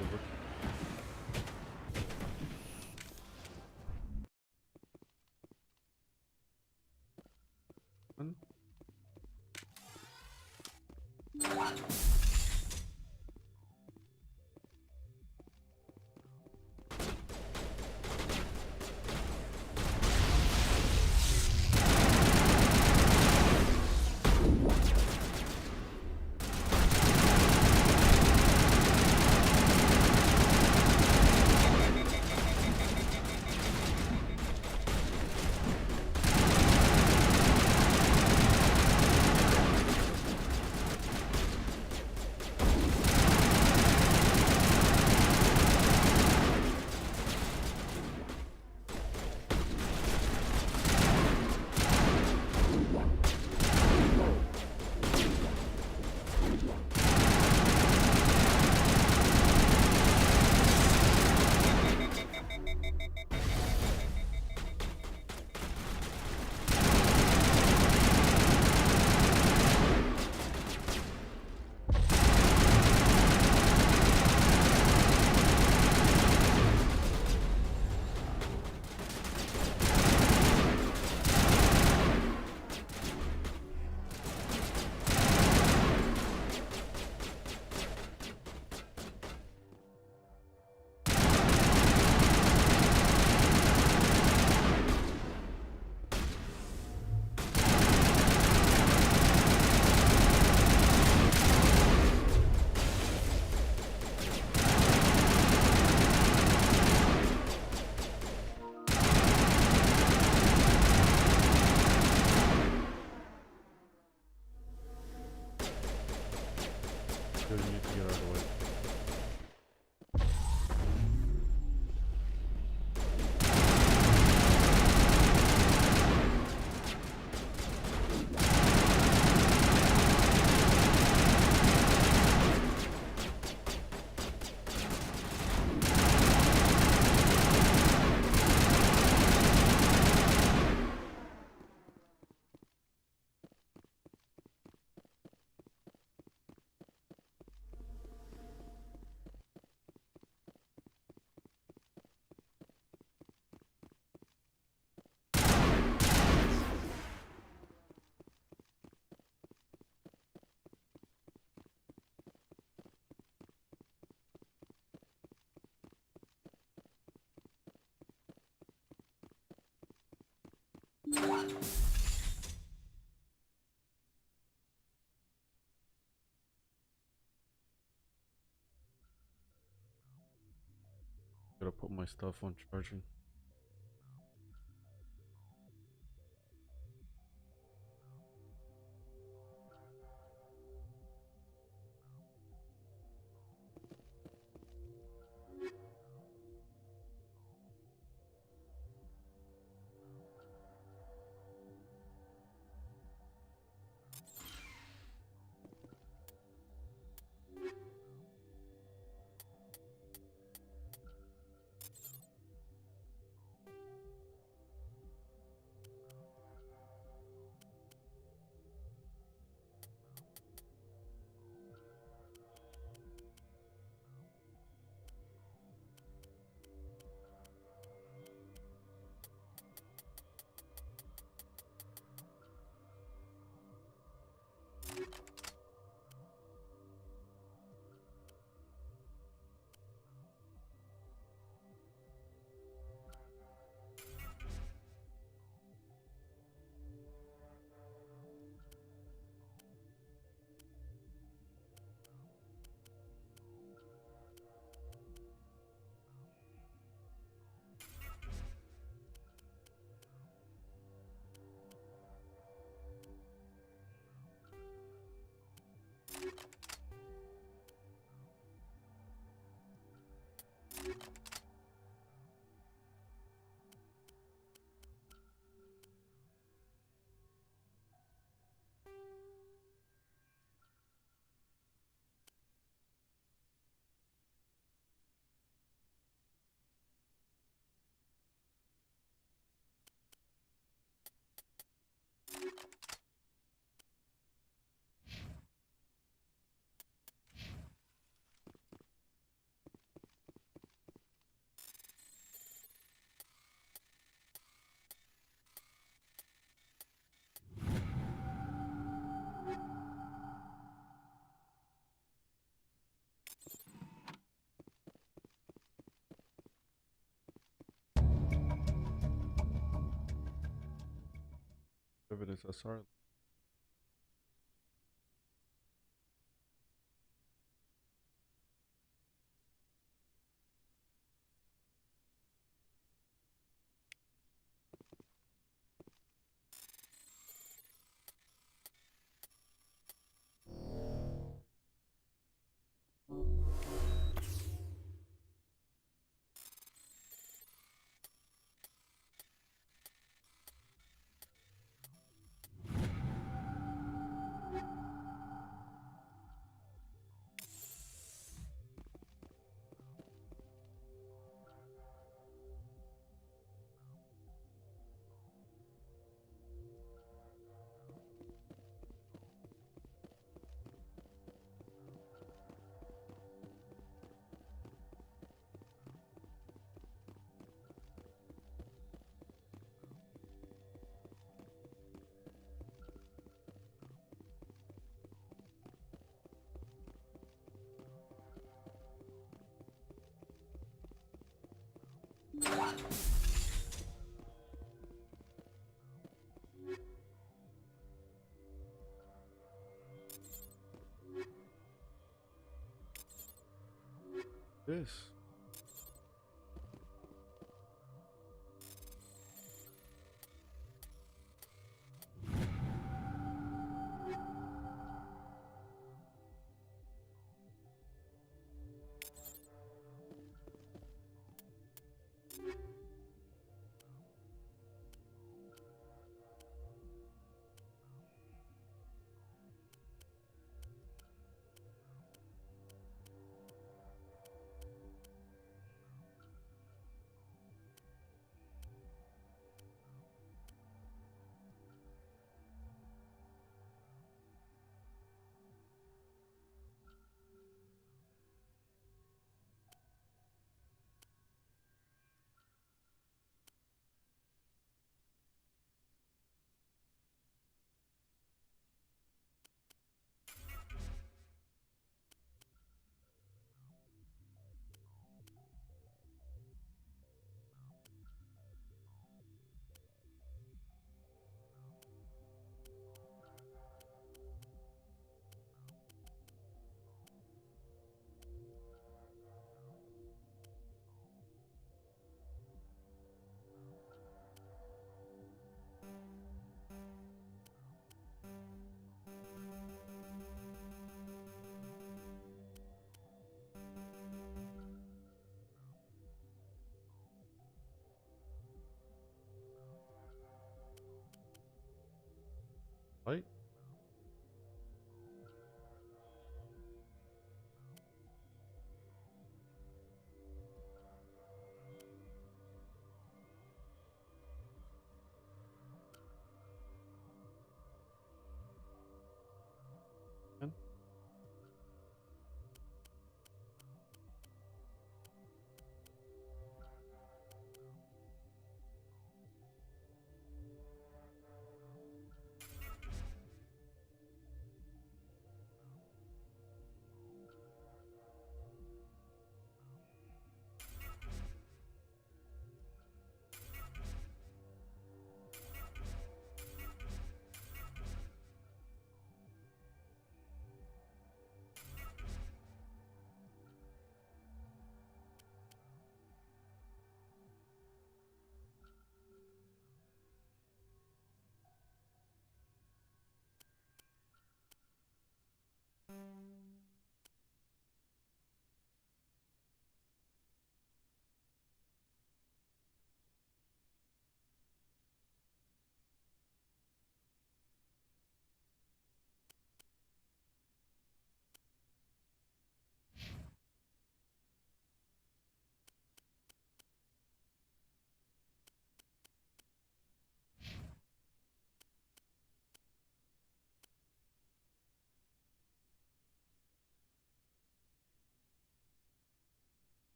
A: Over. One. Good, you need to get out of the way. Gotta put my stuff on charging. Evidence SR. This.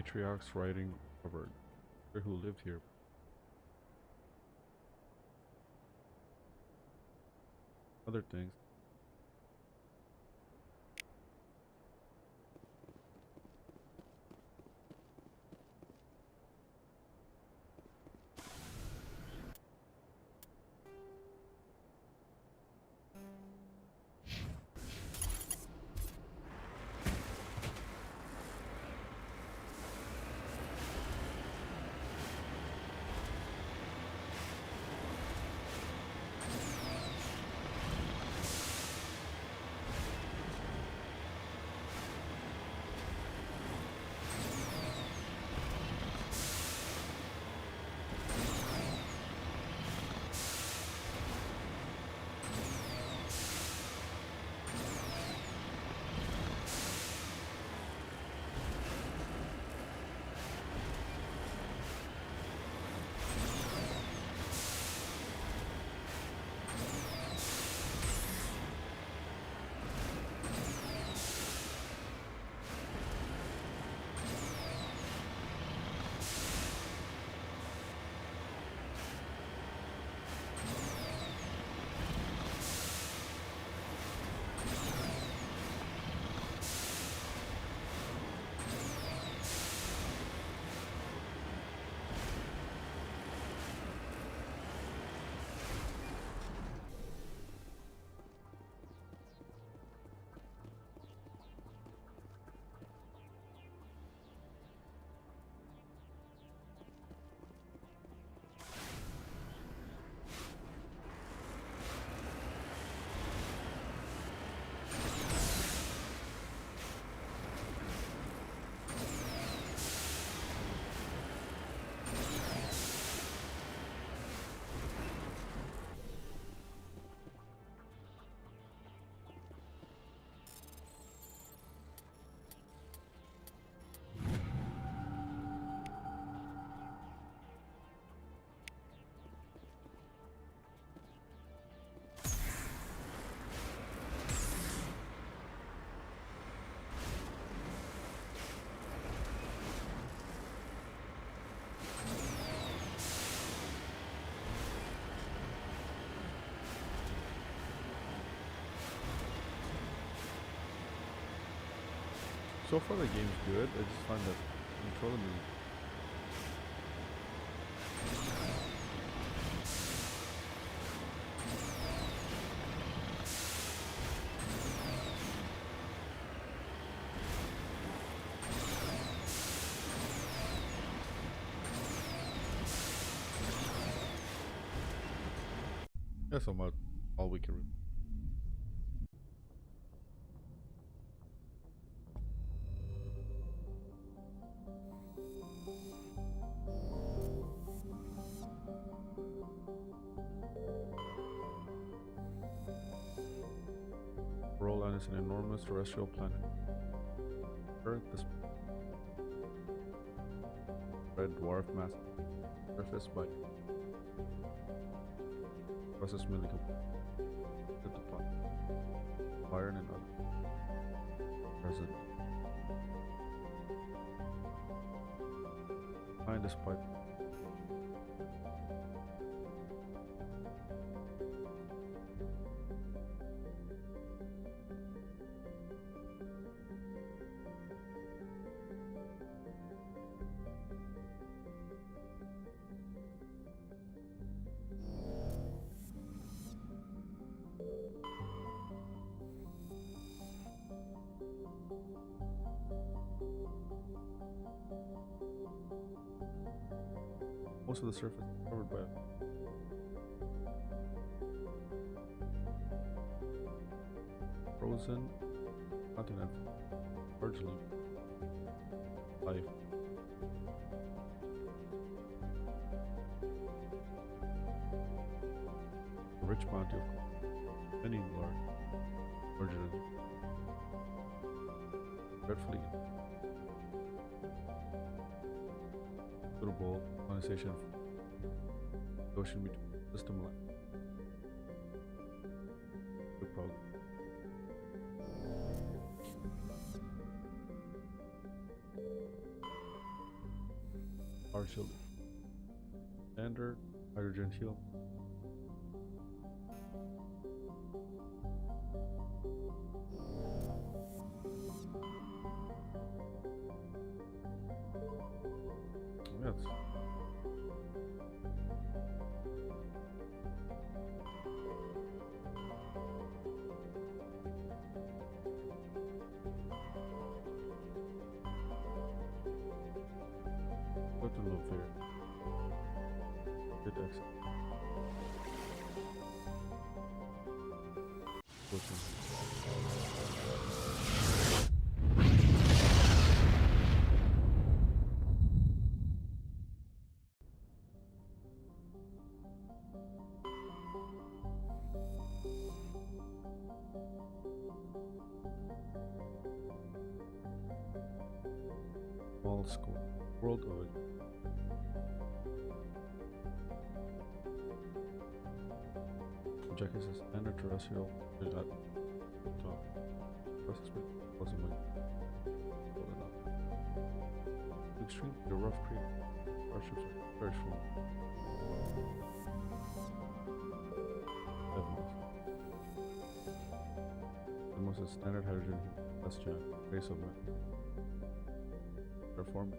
A: patriarchs writing over who lived here. Other things. So far the game's good. I just find that controlling the that's about all we can. Roland is an enormous terrestrial planet. Earth, this red dwarf mass surface by process milling the iron and other present. Behind this pipe. Most of the surface is covered by frozen continent, largely life. A rich bounty of many larger than dreadfully suitable condensation of the ocean between system line. Good problem. Partially. Standard hydrogen helium. Yes. Go to low fear. Good exit. Go to small school. World of Jacket is standard terrestrial top. Process with possibly holding up. Extreme the rough creek. Starships are very full. The most is standard hydrogen plus jam. Base of it. Perform.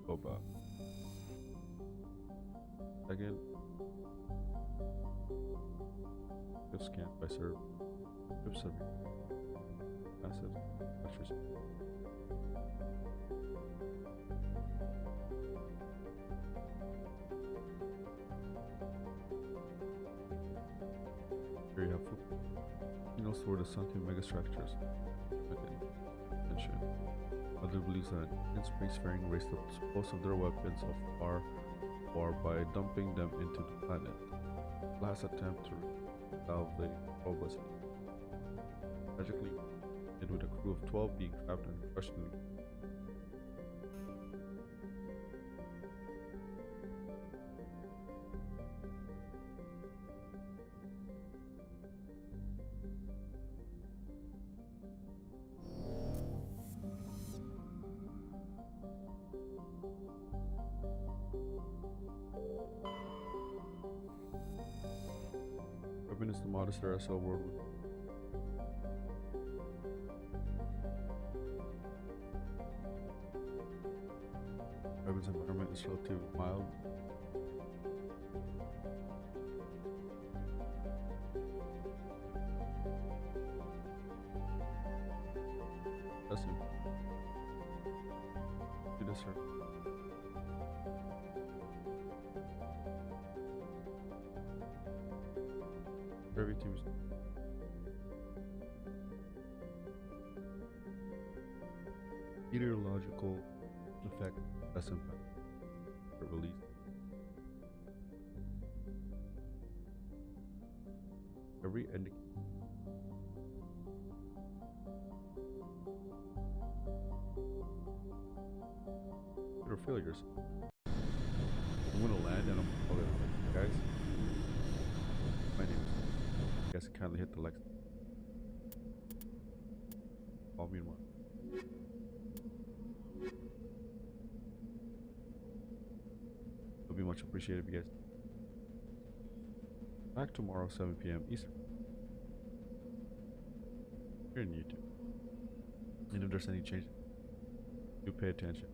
A: Boba. Again. If scanned by serve. If server. Massive. Electricity. Very helpful. He knows where the sunken megastructures. Attention. Other believes that in spacefaring raised up most of their weapons of war by dumping them into the planet. Last attempt to salve the robust. Tragically, ended with a crew of 12 being trapped and crushed in the is the modest RSL world. Urban's environment is relatively mild. That's it. Do this, sir. Every team's meteorological effect less impact release. Every indicator failures. I'm gonna land and I'm gonna guys. My name is. You guys can kindly hit the like. Follow me in one. It'll be much appreciated if you guys. Back tomorrow, 7 p.m. Eastern. Here on YouTube. And if there's any change, do pay attention.